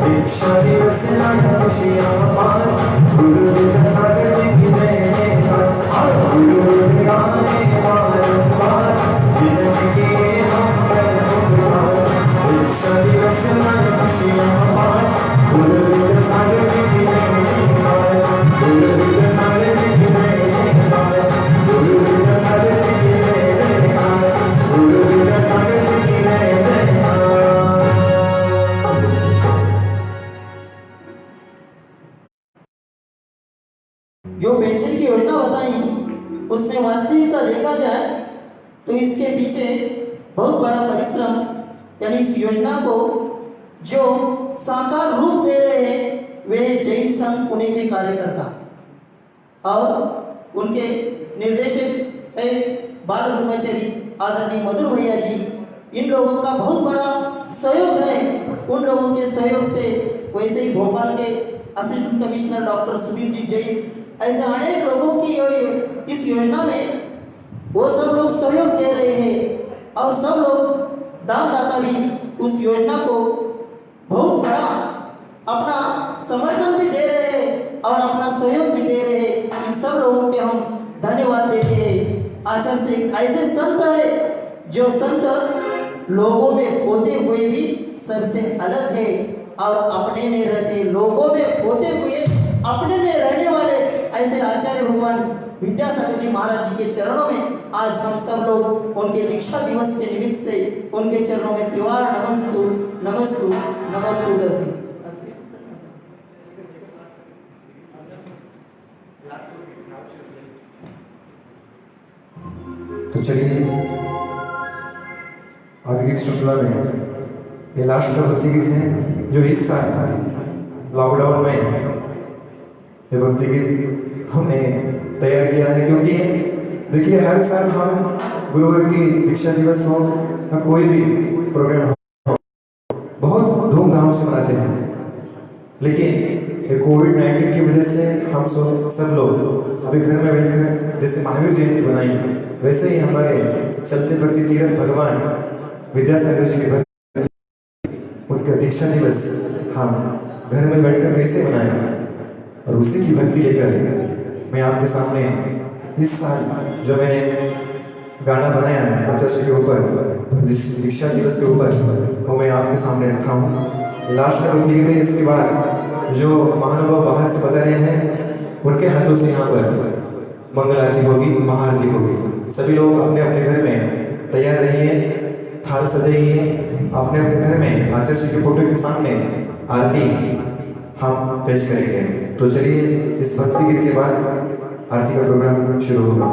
दीक्षा दिवस आज खुशियाँ पार, गुरु विद्यासागर जी की जय जयकार, गुरु गाने बारंबार, जिनके किए हम पर उपकार, दीक्षा दिवस आज खुशियाँ पार, गुरु विद्यासागर जी की जय जयकार, गुरु विद्यासागर जी की जय जयकार, गुरु विद्यासागर जी की जय जयकार, गुरु विद्यासागर जी की जय जयकार। जो पेंशन की योजना बताई उसमें वास्तविकता देखा जाए तो इसके पीछे बहुत बड़ा परिश्रम, यानी इस योजना को जो साकार रूप दे रहे हैं वे जैन संघ पुणे के कार्यकर्ता और उनके निर्देशक है बाल ब्रह्मचारी आदरणीय मधुर भैया जी। इन लोगों का बहुत बड़ा सहयोग है। उन लोगों के सहयोग से वैसे ही भोपाल के assistant commissioner doctor Sudhir ji Jain, ऐसे अनेक लोगों की इस योजना में वो सब लोग सहयोग दे रहे हैं और सब लोग दानदाता भी उस योजना को बहुत बड़ा अपना समर्थन भी दे रहे हैं और अपना सहयोग भी दे रहे हैं। इन सब लोगों के हम धन्यवाद देते हैं। आचार्य से ऐसे संत है जो संत लोगों में होते हुए भी सबसे अलग है और अपने में रहते, लोगों में होते हुए अपने में रहने वाले ऐसे आचार्य भगवान विद्यासागर जी महाराज जी के चरणों में आज हम सब लोग उनके दीक्षा दिवस के निमित्त से उनके चरणों में त्रिवार नमस्तु नमस्तु नमस्तु करते हैं। तो चलिए आगे की श्रृंखला में ये लास्ट का भक्ति गीत है जो इस साल लॉकडाउन में ये भक्ति गीत हमने तैयार किया है, क्योंकि देखिए हर साल हम गुरुवर की दीक्षा दिवस हो या कोई भी प्रोग्राम हो बहुत धूमधाम से मनाते हैं, लेकिन ये कोविड-19 की वजह से हम सब लोग अभी घर में बैठकर जैसे महावीर जयंती बनाई वैसे ही हमारे चलते फिरते तीर्थ भगवान विद्यासागर जी के भक्त उनका दीक्षा दिवस हम घर में बैठकर कैसे मनाएं और उसी की भक्ति लेकर मैं आपके सामने इस साल जो मैंने गाना बनाया है आचार्य के ऊपर दीक्षा दिवस के ऊपर वो मैं आपके सामने रखा हूँ। लास्ट में भक्ति गीत है। इसके बाद जो महानुभाव बाहर से बता रहे हैं उनके हाथों से यहाँ पर मंगल आरती होगी, महाआरती होगी। सभी लोग अपने अपने घर में तैयार रहिए, थाल सजाइए, अपने अपने घर में आचार्य जी के फोटो के सामने आरती हम पेश करेंगे। तो चलिए इस भक्ति गीत के बाद आरती का प्रोग्राम शुरू होगा।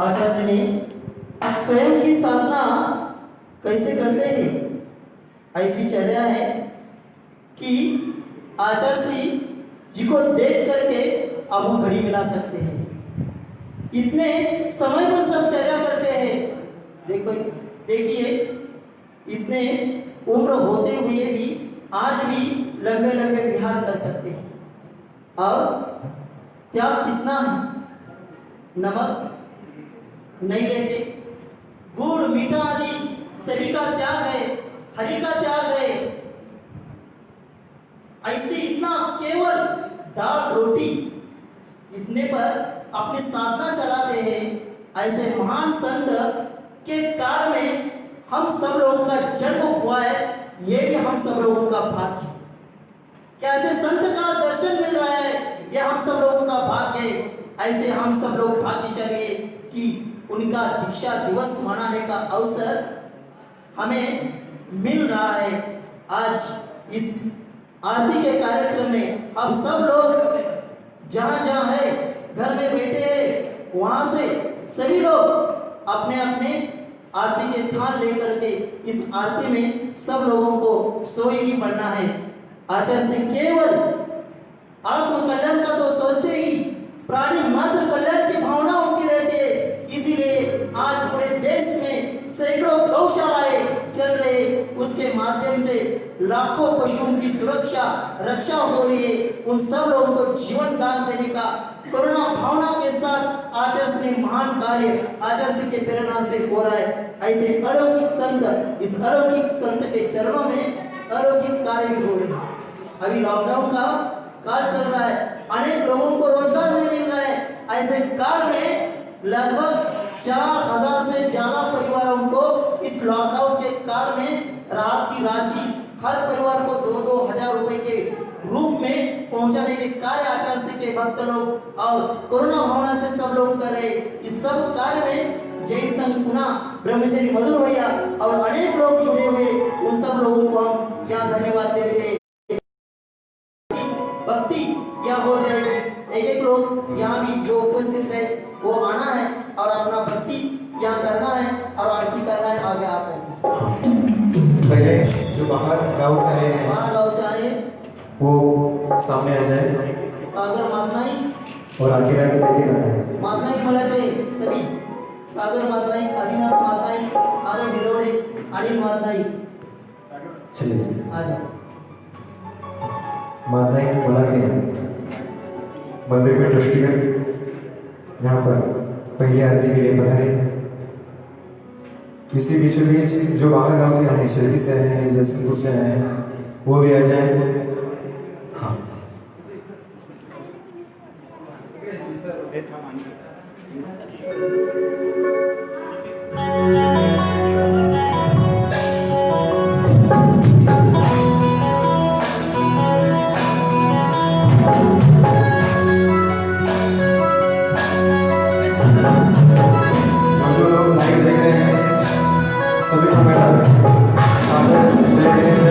आचार्य जी ने स्वयं की साधना कैसे करते हैं, ऐसी चर्या है कि आचार्य जी को देख करके अब हम घड़ी मिला सकते हैं। इतने समय पर सब चर्या करते हैं। देखो देखिए, इतने उम्र होते हुए भी आज भी लंबे लंबे विहार कर सकते हैं। और त्याग कितना है, नमक नहीं लेते, गुड़ मीठा आदि सभी का त्याग है, हरि का त्याग है। ऐसे इतना केवल दाल रोटी इतने पर अपनी साधना चलाते हैं। ऐसे महान संत के काल में हम सब लोगों का जन्म हुआ है, ये भी हम सब लोगों का भाग्य। क्या ऐसे संत का दर्शन मिल रहा है, यह हम सब लोगों का भाग्य है। ऐसे हम सब लोग भाग्यशाली है कि उनका दीक्षा दिवस मनाने का अवसर हमें मिल रहा है। आज इस आरती के कार्यक्रम में हम सब लोग जहाँ जहाँ है घर में बैठे हैं, वहां से सभी लोग अपने अपने आरती के थान लेकर के इस आरती में सब लोगों को सोई बनना है। आचार्य से केवल आत्म कल्याण का तो सोचते ही, प्राणी मात्र कल्याण की भावना उनकी रहती है। इसीलिए आज पूरे देश में सैकड़ों गौशालाएं चल रहे, उसके माध्यम से लाखों पशुओं की सुरक्षा रक्षा हो रही है। उन सब लोगों को जीवन दान देने का करुणा भावना के साथ आचार्य ने महान कार्य आचार्य के प्रेरणा से हो रहा है। ऐसे अलौकिक संत, इस अलौकिक संत के चरणों में अलौकिक कार्य भी हो रहे हैं। अभी लॉकडाउन का काल चल रहा है, अनेक लोगों को रोजगार नहीं मिल रहा है। ऐसे काल में लगभग 4000 से ज्यादा परिवारों को इस लॉकडाउन के काल में राहत की राशि हर परिवार को 2-2 हजार रुपए के रूप में पहुंचाने के कार्य आचार्य के भक्त लोग और कोरोना भावना से सब लोग कर रहे। इस सब कार्य में जैन संघ पुना, ब्रह्मचारी मधुर भैया और अनेक लोग जुड़े हुए, उन सब लोगों को हम यहाँ धन्यवाद देते हैं। भक्ति क्या हो जाएगी, एक एक लोग यहाँ भी जो उपस्थित है वो आना है और अपना भक्ति यहाँ करना है और आरती करना है। आगे आप पहले जो बाहर गांव से आए हैं, बाहर गाँव से आए वो सामने आ जाए सागर मातनाई और आगे आगे लेके आना है। मातनाई मलाटे सभी सागर मातनाई, आदिनाथ मातनाई, आगे गिरोड़े, अनिल मातनाई, चलिए आ जाओ। मानना ही बोला के मंदिर में ट्रस्टीगण यहाँ पर पहली आरती के लिए पधारे। इसी बीचों बीच जो बाहर गांव के आए हैं, शिरडी से आए हैं, जयसिंहपुर से आए हैं, वो भी आ जाए। हाँ जो लोग लाइव देख रहे हैं सभी को मेरा सादर जय हिंद।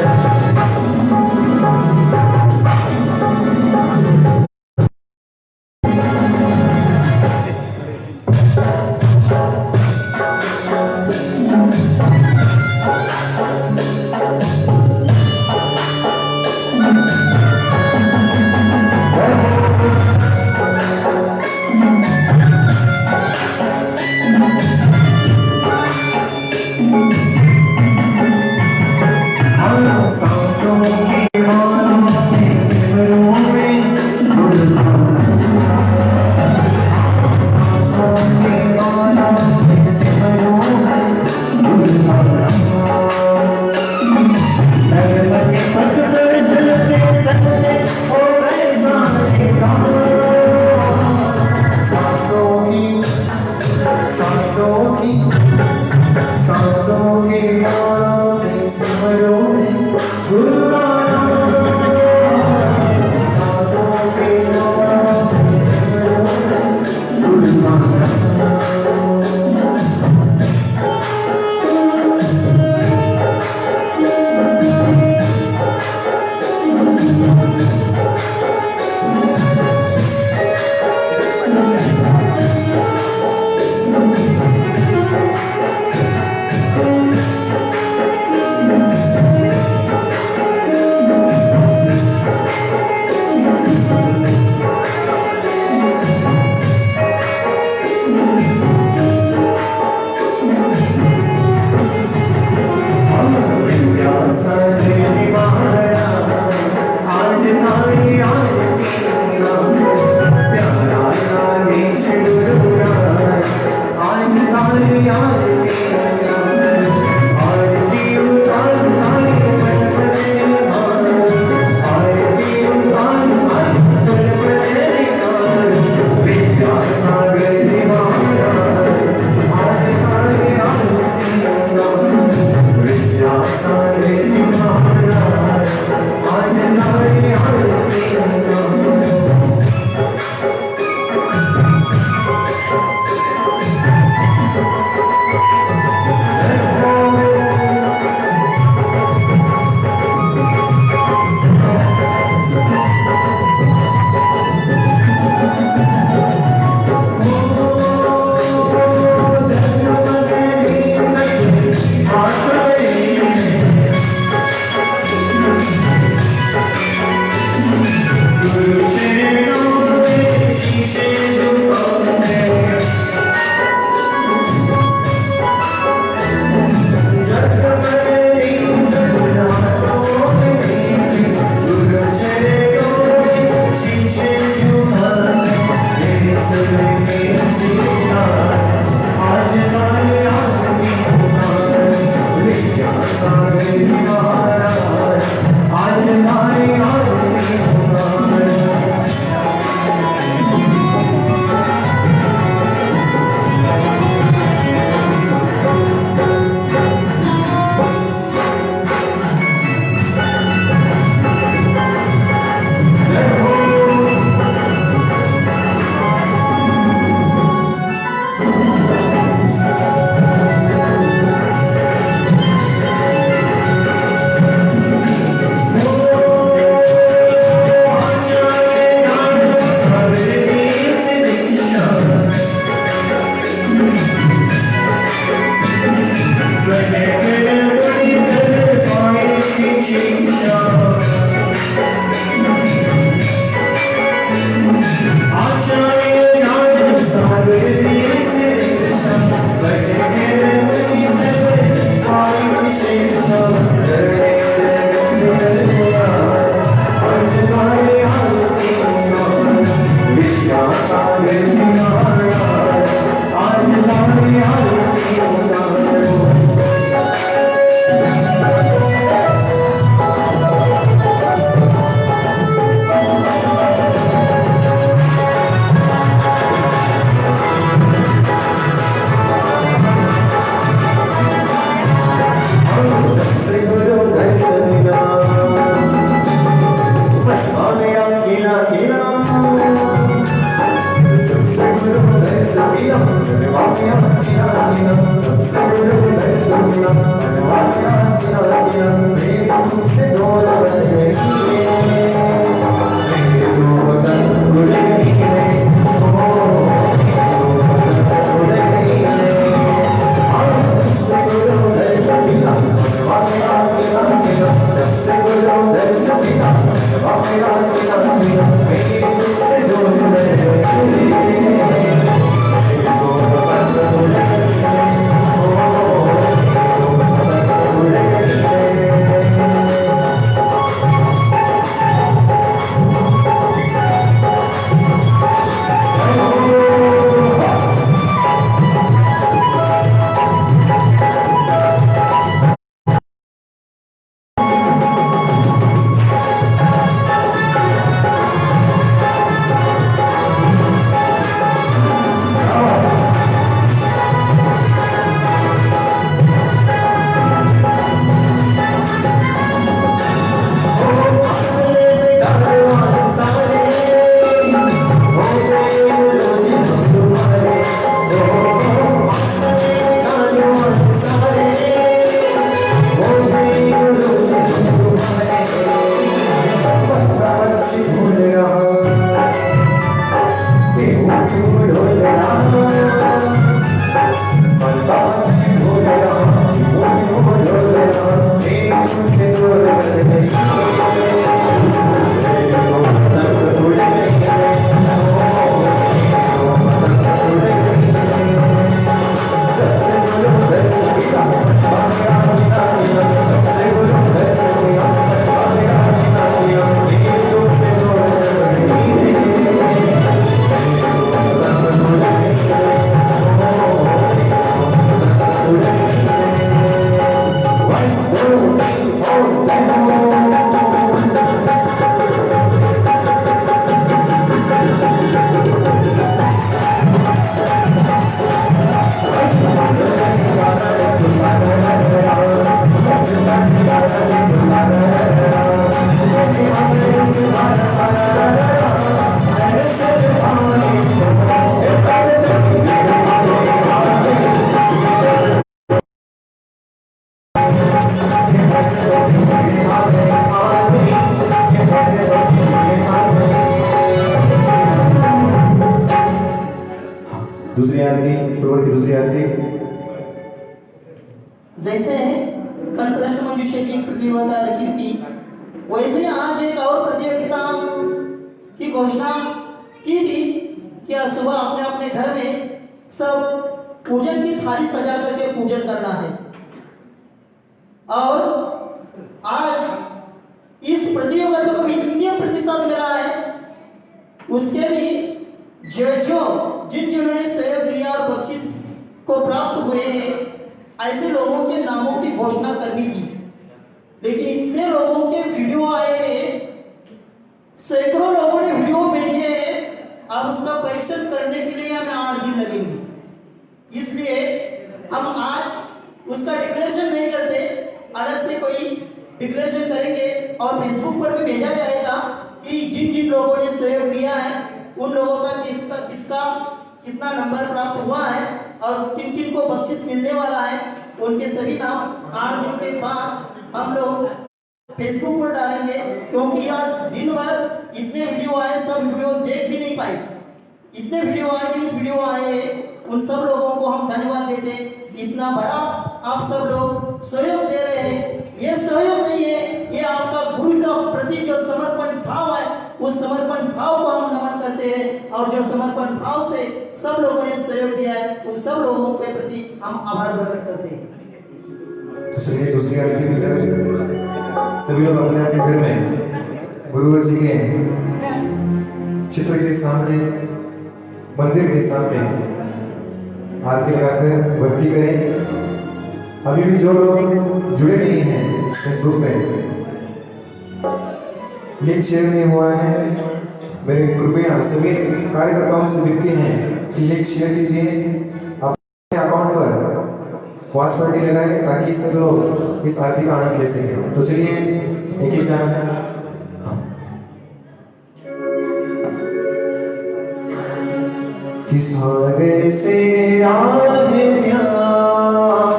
दूसरी आरती, प्रवर की दूसरी आरती। जैसे कंठस्थ मंजूषे की प्रतियोगिता रखी थी, वैसे आज एक और प्रतियोगिता की घोषणा की थी कि आज सुबह अपने अपने घर में सब पूजन की थाली सजा करके पूजन करना है। और आज इस प्रतियोगिता को भी इतनी प्रतिशत मिला है, उसके भी जो जिन जिन्होंने सहयोग लिया और बख्शिश को प्राप्त हुए हैं, ऐसे लोगों के नामों की घोषणा करनी थी, लेकिन इतने लोगों के वीडियो आए हैं, सैकड़ों लोगों ने वीडियो भेजे हैं, अब उसका परीक्षण करने के लिए हमें 8 दिन लगेंगे। इसलिए हम आज उसका डिक्लेरेशन नहीं करते, अलग से कोई डिक्लेरेशन करेंगे और फेसबुक पर भी भेजा जाएगा कि जिन जिन लोगों ने सहयोग लिया है उन लोगों का किसका कितना नंबर प्राप्त हुआ है और किन किन को बख्शिश मिलने वाला है, उनके सभी नाम 8 दिन के बाद हम लोग फेसबुक पर डालेंगे। क्योंकि आज दिन भर इतने वीडियो आए, सब वीडियो देख भी नहीं पाए। इतने वीडियो आए हैं, उन सब लोगों को हम धन्यवाद देते हैं। इतना बड़ा आप सब लोग सहयोग दे रहे हैं, ये सहयोग नहीं है, ये आपका गुरु का प्रति जो समर्पण भाव है, उस समर्पण भाव को हम नमन करते हैं। और जो समर्पण भाव से सब लोगों ने सहयोग दिया है, उन सब लोगों के प्रति हम आभार प्रकट करते हैं। तो चलिए दूसरी आरती की तरफ सभी लोग अपने अपने घर में गुरुवर जी के चित्र के सामने, मंदिर के सामने आरती लगाकर भक्ति करें। अभी भी जो लोग जुड़े नहीं हैं फेसबुक पे, लिंक शेयर नहीं हुआ है, मेरे कृपया सभी कार्यकर्ताओं से विनती है कि लिंक शेयर कीजिए, अपने अकाउंट पर वॉच पार्टी लगाए ताकि सब लोग इस आरती का आनंद ले सकें। तो चलिए एक एक जाना है। किस सागर से आगे प्यार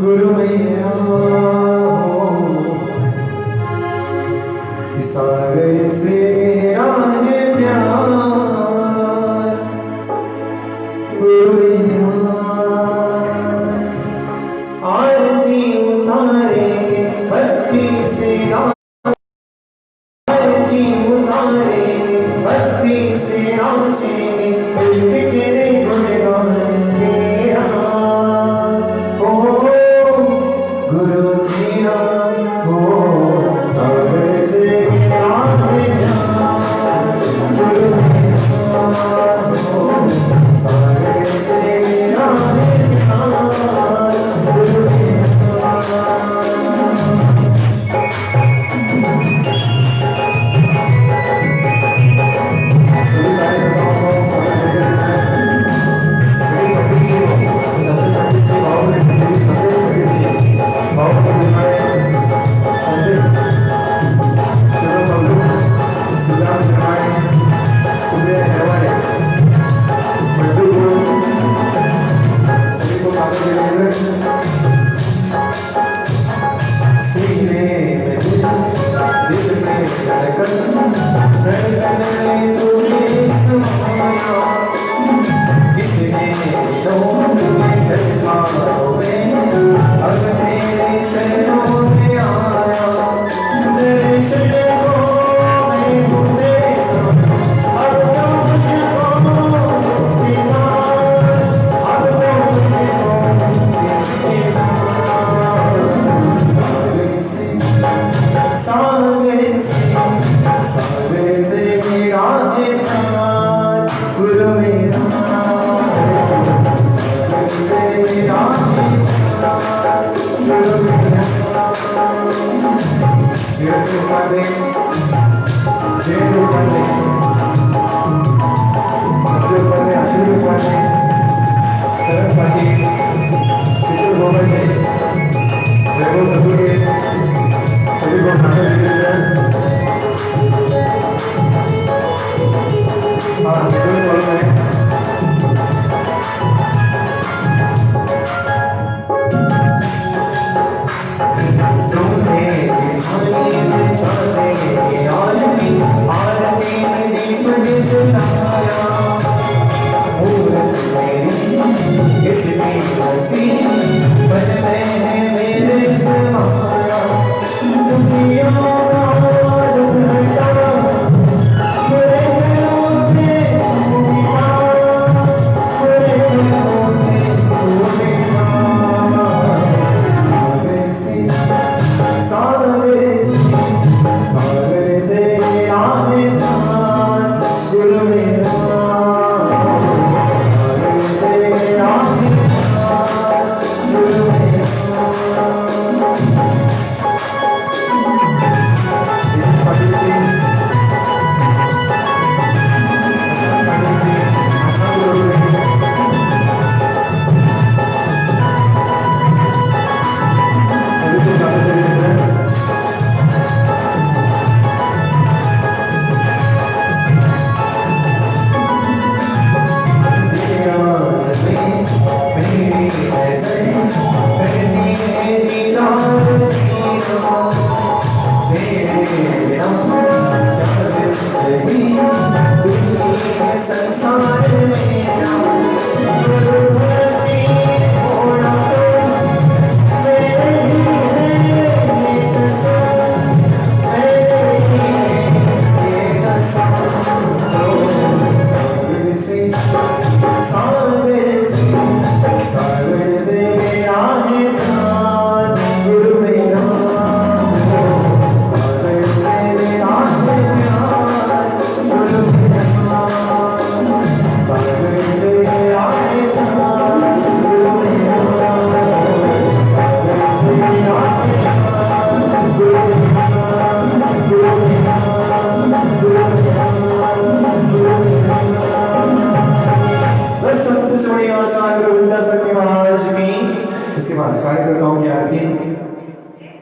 गुरु मेरा किस सागर से आगे प्यार गुरु मेरा आरती उतारेंगे भक्ति से आरती उतारेंगे भक्ति से नाचेंगे तेरे गुणगान तेरा ओ गुरु तेरा ओ सागर से आगे प्यार गुरु तेरा ओ सागर से आगे प्यार गुरु तेरा।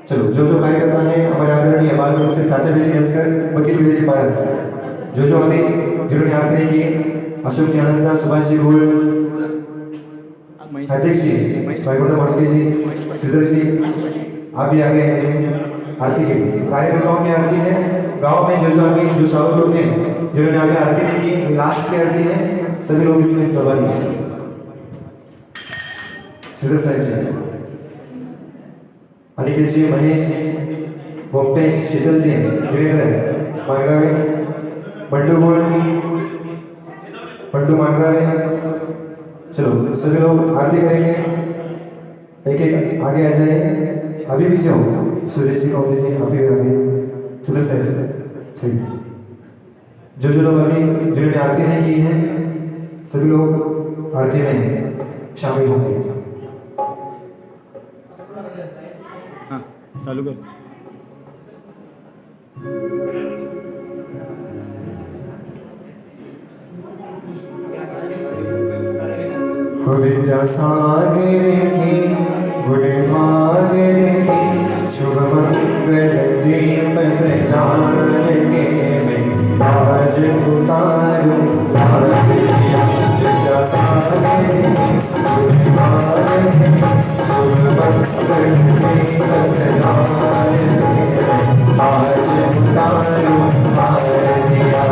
चलो जो कार्यकर्ता है हमारे आदरणीय बालगुरु से तात्या भेजी हंसकर वकील भेजी पारस जो अभी जिन्होंने आरती की अशोक जी आनंदा सुभाष जी गोल अध्यक्ष जी वैकुंठ माडके जी श्रीधर जी आप भी आ गए हैं आरती के लिए। कार्यकर्ताओं की आरती है गांव में जो अभी जो साउथ लोग हैं जिन्होंने आगे आरती नहीं की ये लास्ट की आरती है सभी लोग इसमें सहभागी हैं। श्रीधर साहब जी अनिकेत जी महेश जी गोमटेश शीतल जी जिनेंद्र मानगावे बंडू मानगावे चलो सभी लोग आरती करेंगे एक एक आगे आ जाइए अभी भी जाओ सुरेश जी कौन जी अभी भी आगे सुधर साहब ठीक जो लोग अभी जिन्होंने आरती नहीं की है सभी लोग आरती में शामिल होंगे। हाँ चालू कर। विद्यासागर की गुणभागर की शुभ मंगल दीप प्रजान के मैं आज उतारूं विद्यासागर की गुणभागर की शुभ मंगल दीप प्रजान के मैं आज उतारूं आरतियां।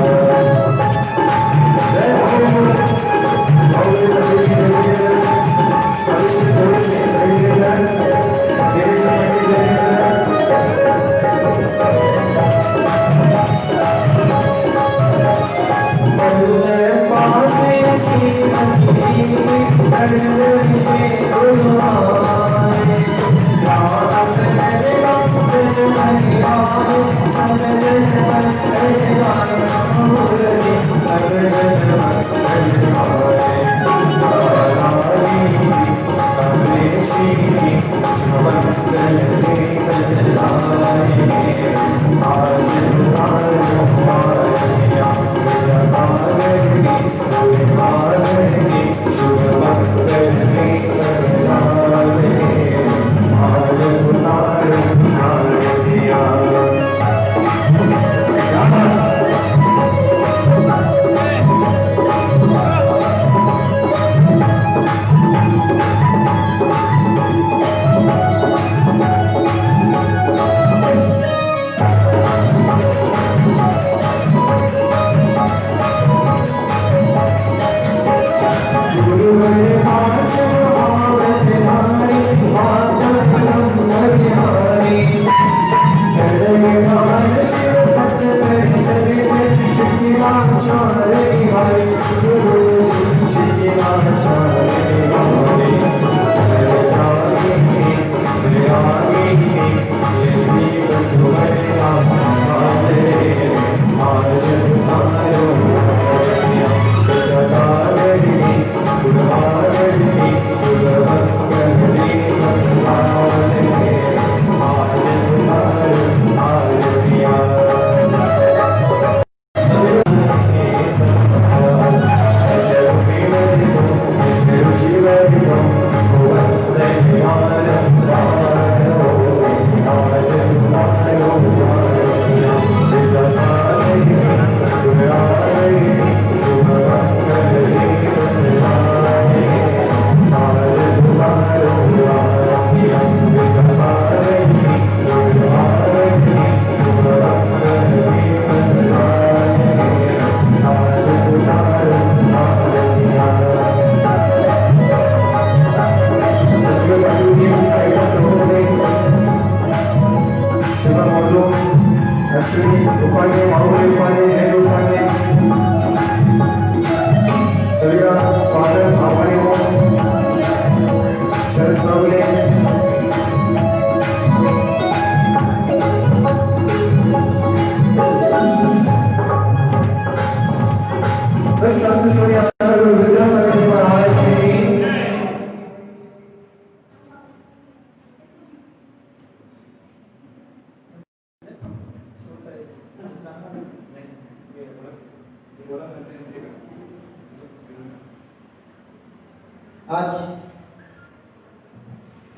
आज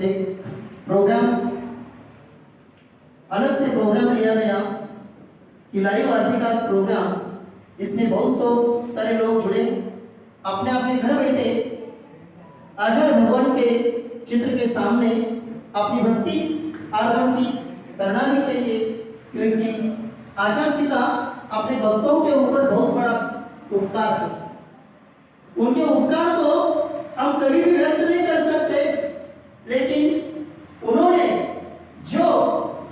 एक प्रोग्राम प्रोग्राम लिया गया कि लाइव आरती का प्रोग्राम, इसमें बहुत सारे लोग जुड़े, अपने अपने घर बैठे आचार्य भगवान के चित्र के सामने अपनी भक्ति आरती करना भी चाहिए, क्योंकि आचार्य जी का अपने भक्तों के ऊपर बहुत बड़ा उपकार है। उनके उपकार को हम कभी भी व्यक्त नहीं कर सकते, लेकिन उन्होंने जो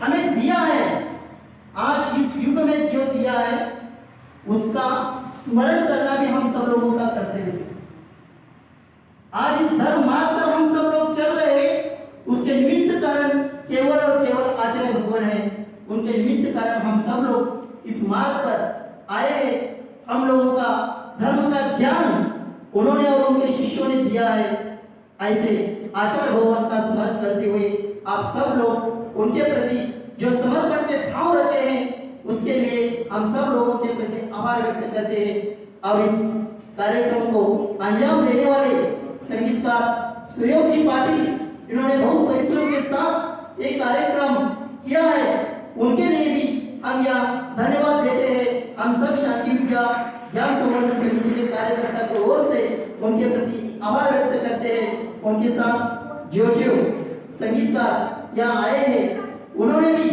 हमें दिया है, आज इस युग में जो दिया है, उसका स्मरण करना भी हम सब लोगों का कर्तव्य है। आज इस धर्म मार्ग पर हम सब लोग चल रहे हैं, उसके निमित्त कारण केवल और केवल आचार्य भगवान है। उनके निमित्त कारण हम सब लोग इस मार्ग पर आए हैं। हम लोगों का धर्म का ज्ञान उन्होंने और उनके शिष्यों ने दिया है। ऐसे आचार्य भगवान का स्मरण करते हुए आप सब लोग उनके प्रति जो समर्पण के भाव रखे हैं, उसके लिए हम सब लोगों के प्रति आभार व्यक्त करते हैं। और इस कार्यक्रम को अंजाम देने वाले संगीतकार सुयोग जी पाटिल, इन्होंने बहुत परिश्रम के साथ एक कार्यक्रम किया है, उनके लिए भी हम यहाँ धन्यवाद देते हैं। हम सब शांति विद्या ज्ञान संवर्धन समिति के कार्यकर्ता की ओर से उनके प्रति आभार व्यक्त करते हैं। उनके साथ जो संगीतकार यहाँ आए हैं, उन्होंने भी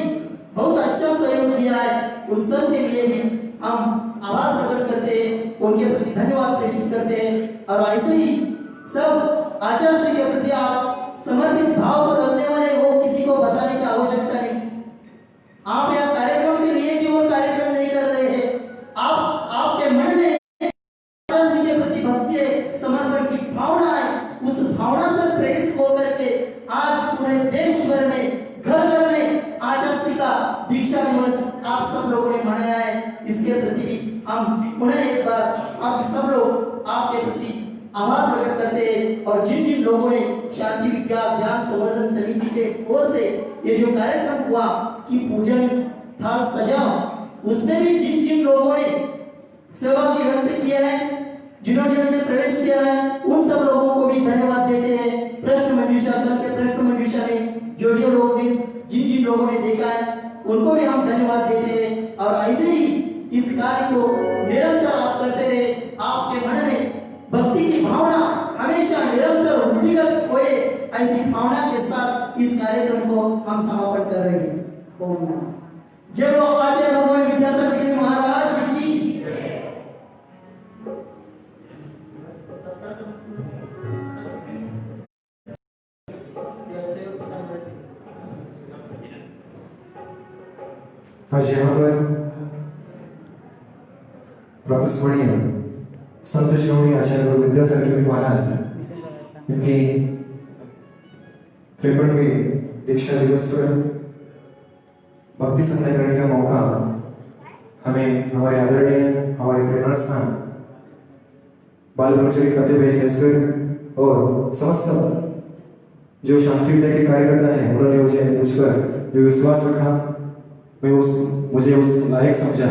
बहुत अच्छा सहयोग दिया है। उन सब के लिए भी हम आभार प्रकट करते हैं, उनके प्रति धन्यवाद प्रेषित करते हैं। और ऐसे ही सब आचार्य जी के प्रति आप समर्पित भाव को रखने वाले हो, किसी को बताने की आवश्यकता नहीं। आप यहाँ कार्यक्रम के लिए केवल कार्यक्रम नहीं कर रहे हैं, आप आपके मन में आचार्य जी के प्रति भक्ति है, समर्पण की भावना है। उस भावना से प्रेरित होकर के आज पूरे देश भर में घर घर में आचार्य जी का दीक्षा दिवस आप सब लोगों ने मनाया है। इसके प्रति भी हम पुनः एक बार आप सब लोग आपके प्रति आभार प्रकट करते हैं। और जिन जिन लोगों ने शांति विद्या ज्ञान संवर्धन समिति के ओर से ये जो कार्यक्रम हुआ कि पूजन थाल सजा, उसमें भी जिन जिन लोगों ने सेवा की व्यक्त किया है, जिन्होंने प्रवेश किया है, उन सब लोगों को भी धन्यवाद देते हैं। प्रश्न मंजूषा दल के प्रश्न मंजूषा में जो लोग भी जिन जिन लोगों ने देखा है, उनको भी हम धन्यवाद देते हैं। और ऐसे ही इस कार्य को निरंतर आप करते रहे, आपके मन में भक्ति की भावना हमेशा निरंतर वृद्धिगत होए, ऐसी भावना के साथ इस कार्यक्रम को हम समापन कर रहे हैं। ओम नमः। जय बोलो आचार्य भगवान विद्यासागर जी महाराज की। आज यहाँ पर प्रातस्मरणीय संत श्रोमणी आचार्य गुरु विद्यासागर जी महाराज इनकी 53वीं दीक्षा दिवस पर भक्ति संध्या करने का मौका हमें हमारे आदरणीय हमारे प्रेरणा स्थान बाल ब्रह्मचर्य कथे भेजकर और समस्त जो शांति विद्या के कार्यकर्ता हैं, उन्होंने मुझ पर जो विश्वास रखा, मुझे उस लायक समझा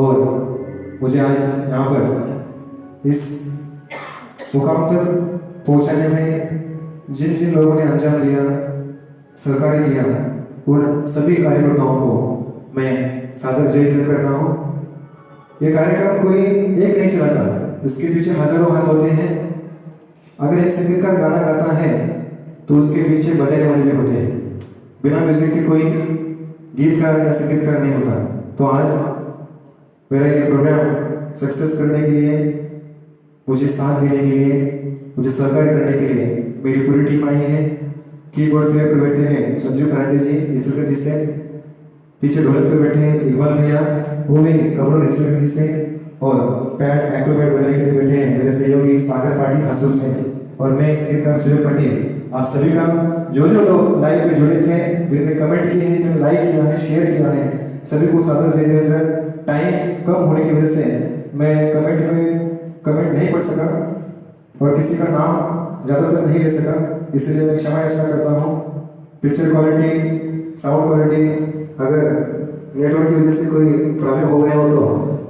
और मुझे आज यहाँ पर इस मुकाम तक पहुँचाने में जिन जिन लोगों ने अंजाम दिया, सहकार्य किया, उन सभी कार्यकर्ताओं को मैं सादर जय जय करता हूँ। ये कार्यक्रम कोई एक नहीं चलाता, इसके पीछे हजारों हाथ होते हैं। अगर एक संगीतकार गाना गाता है तो उसके पीछे बजाने वाले भी होते हैं। बिना म्यूजिक के कोई गीतकार या संगीतकार नहीं होता। तो आज मेरा ये प्रोग्राम सक्सेस करने के लिए, मुझे साथ देने के लिए, मुझे सहकार्य करने के लिए मेरी पूरी टीम आई है। कीबोर्ड पे बैठे हैं संजू फरांडे जी इचलकरंजी से, पीछे ढोलक पे बैठे हैं इकबाल भैया, वो भी कबरों इचलकरंजी से, और पैड एक्रोबैट बजाने के लिए बैठे हैं मेरे सहयोगी सागर पाटिल हसूर से, और मैं संगीतकार सुयोग पाटिल। आप सभी का जो लोग लाइव पे जुड़े थे, जिन्होंने कमेंट किए हैं, जिन्होंने लाइक किया है, शेयर किया है, सभी को सादर जय जय। टाइम कम होने की वजह से मैं कमेंट नहीं पढ़ सका और किसी का नाम ज़्यादातर नहीं ले सका, इसलिए मैं क्षमा याचना करता हूँ। पिक्चर क्वालिटी, साउंड क्वालिटी, अगर नेटवर्क की वजह से कोई प्रॉब्लम हो गया हो तो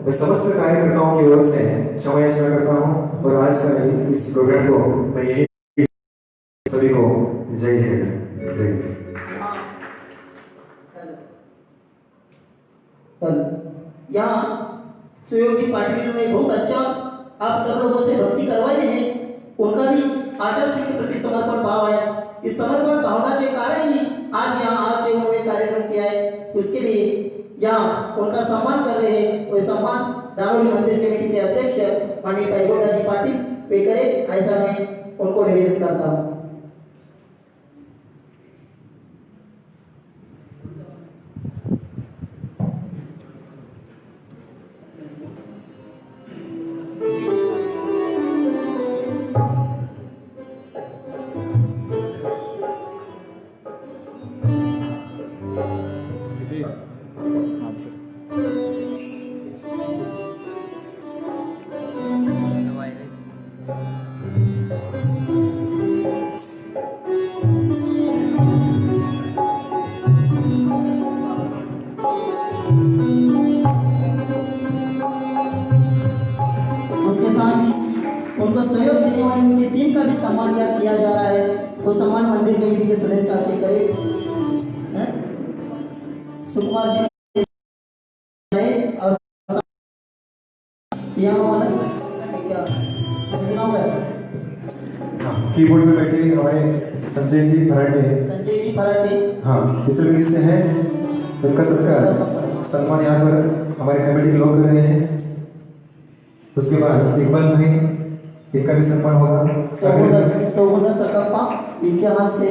मैं समस्त कार्यकर्ताओं की ओर से क्षमा याचना करता हूँ। और आज का इस प्रोग्राम को मैं यही सभी को जय जय। पर यहाँ सुयोग जी पाटिल ने बहुत अच्छा आप सब लोगों से भक्ति करवाए हैं। उनका भी आचार्य श्री के प्रति समर्पण भाव है। इस समर्पण भावना के कारण ही आज यहाँ आके उन्होंने कार्यक्रम किया है। उसके लिए यहाँ उनका सम्मान कर रहे हैं। वो सम्मान दानोली मंदिर कमेटी के अध्यक्ष माननीय पैगोडा जी पाटिल वे करे, ऐसा मैं उनको निवेदन करता हूँ। उनको सहयोग देने वाली उनकी टीम का भी सम्मान किया जा रहा है। वो सम्मान मंदिर कमेटी के सदस्य आके करे। सुकुमार जी और कीबोर्ड पे बैठे हमारे संजय जी फराटे। हाँ, इस तरीके से है उनका सबका सम्मान यहाँ पर हमारे कमेटी के लोग कर रहे हैं। उसके बाद इकबाल भाई, इनका भी सम्मान होगा। सोगुना सकप्पा, इनके हाथ से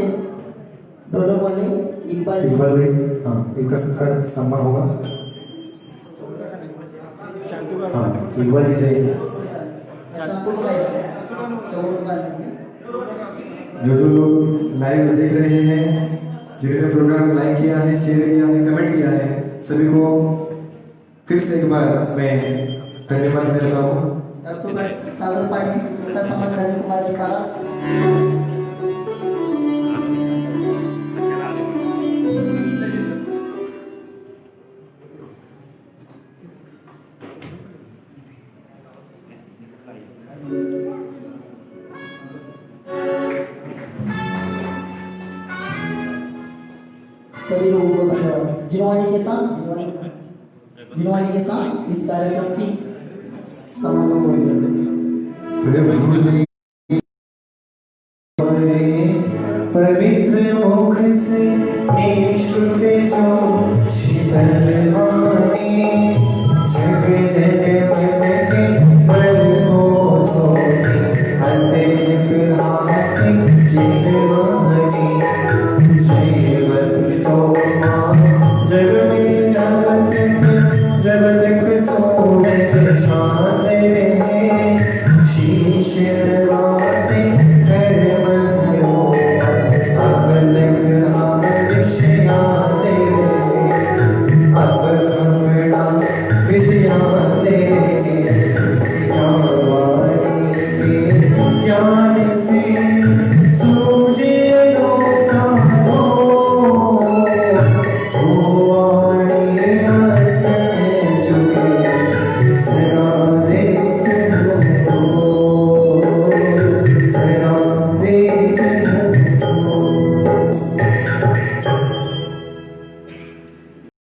दोनों बने इकबाल भाई, हाँ, इनका सबका सम्मान होगा। हाँ, इकबाल जी चाहिए। जो लोग लाइव देख रहे हैं, जिन्होंने प्रोग्राम लाइक किया है, शेयर किया है, कमेंट किया है, सभी को फिर से एक बार मैं धन्यवाद देना चाहता हूँ। सागर पाटिल का सम्मान रवि कुमार जी पारास। सभी लोगों को धन्यवाद। जिनवानी के साथ इस कार्यक्रम की समापन हो गया। पवित्र मुख से शीतल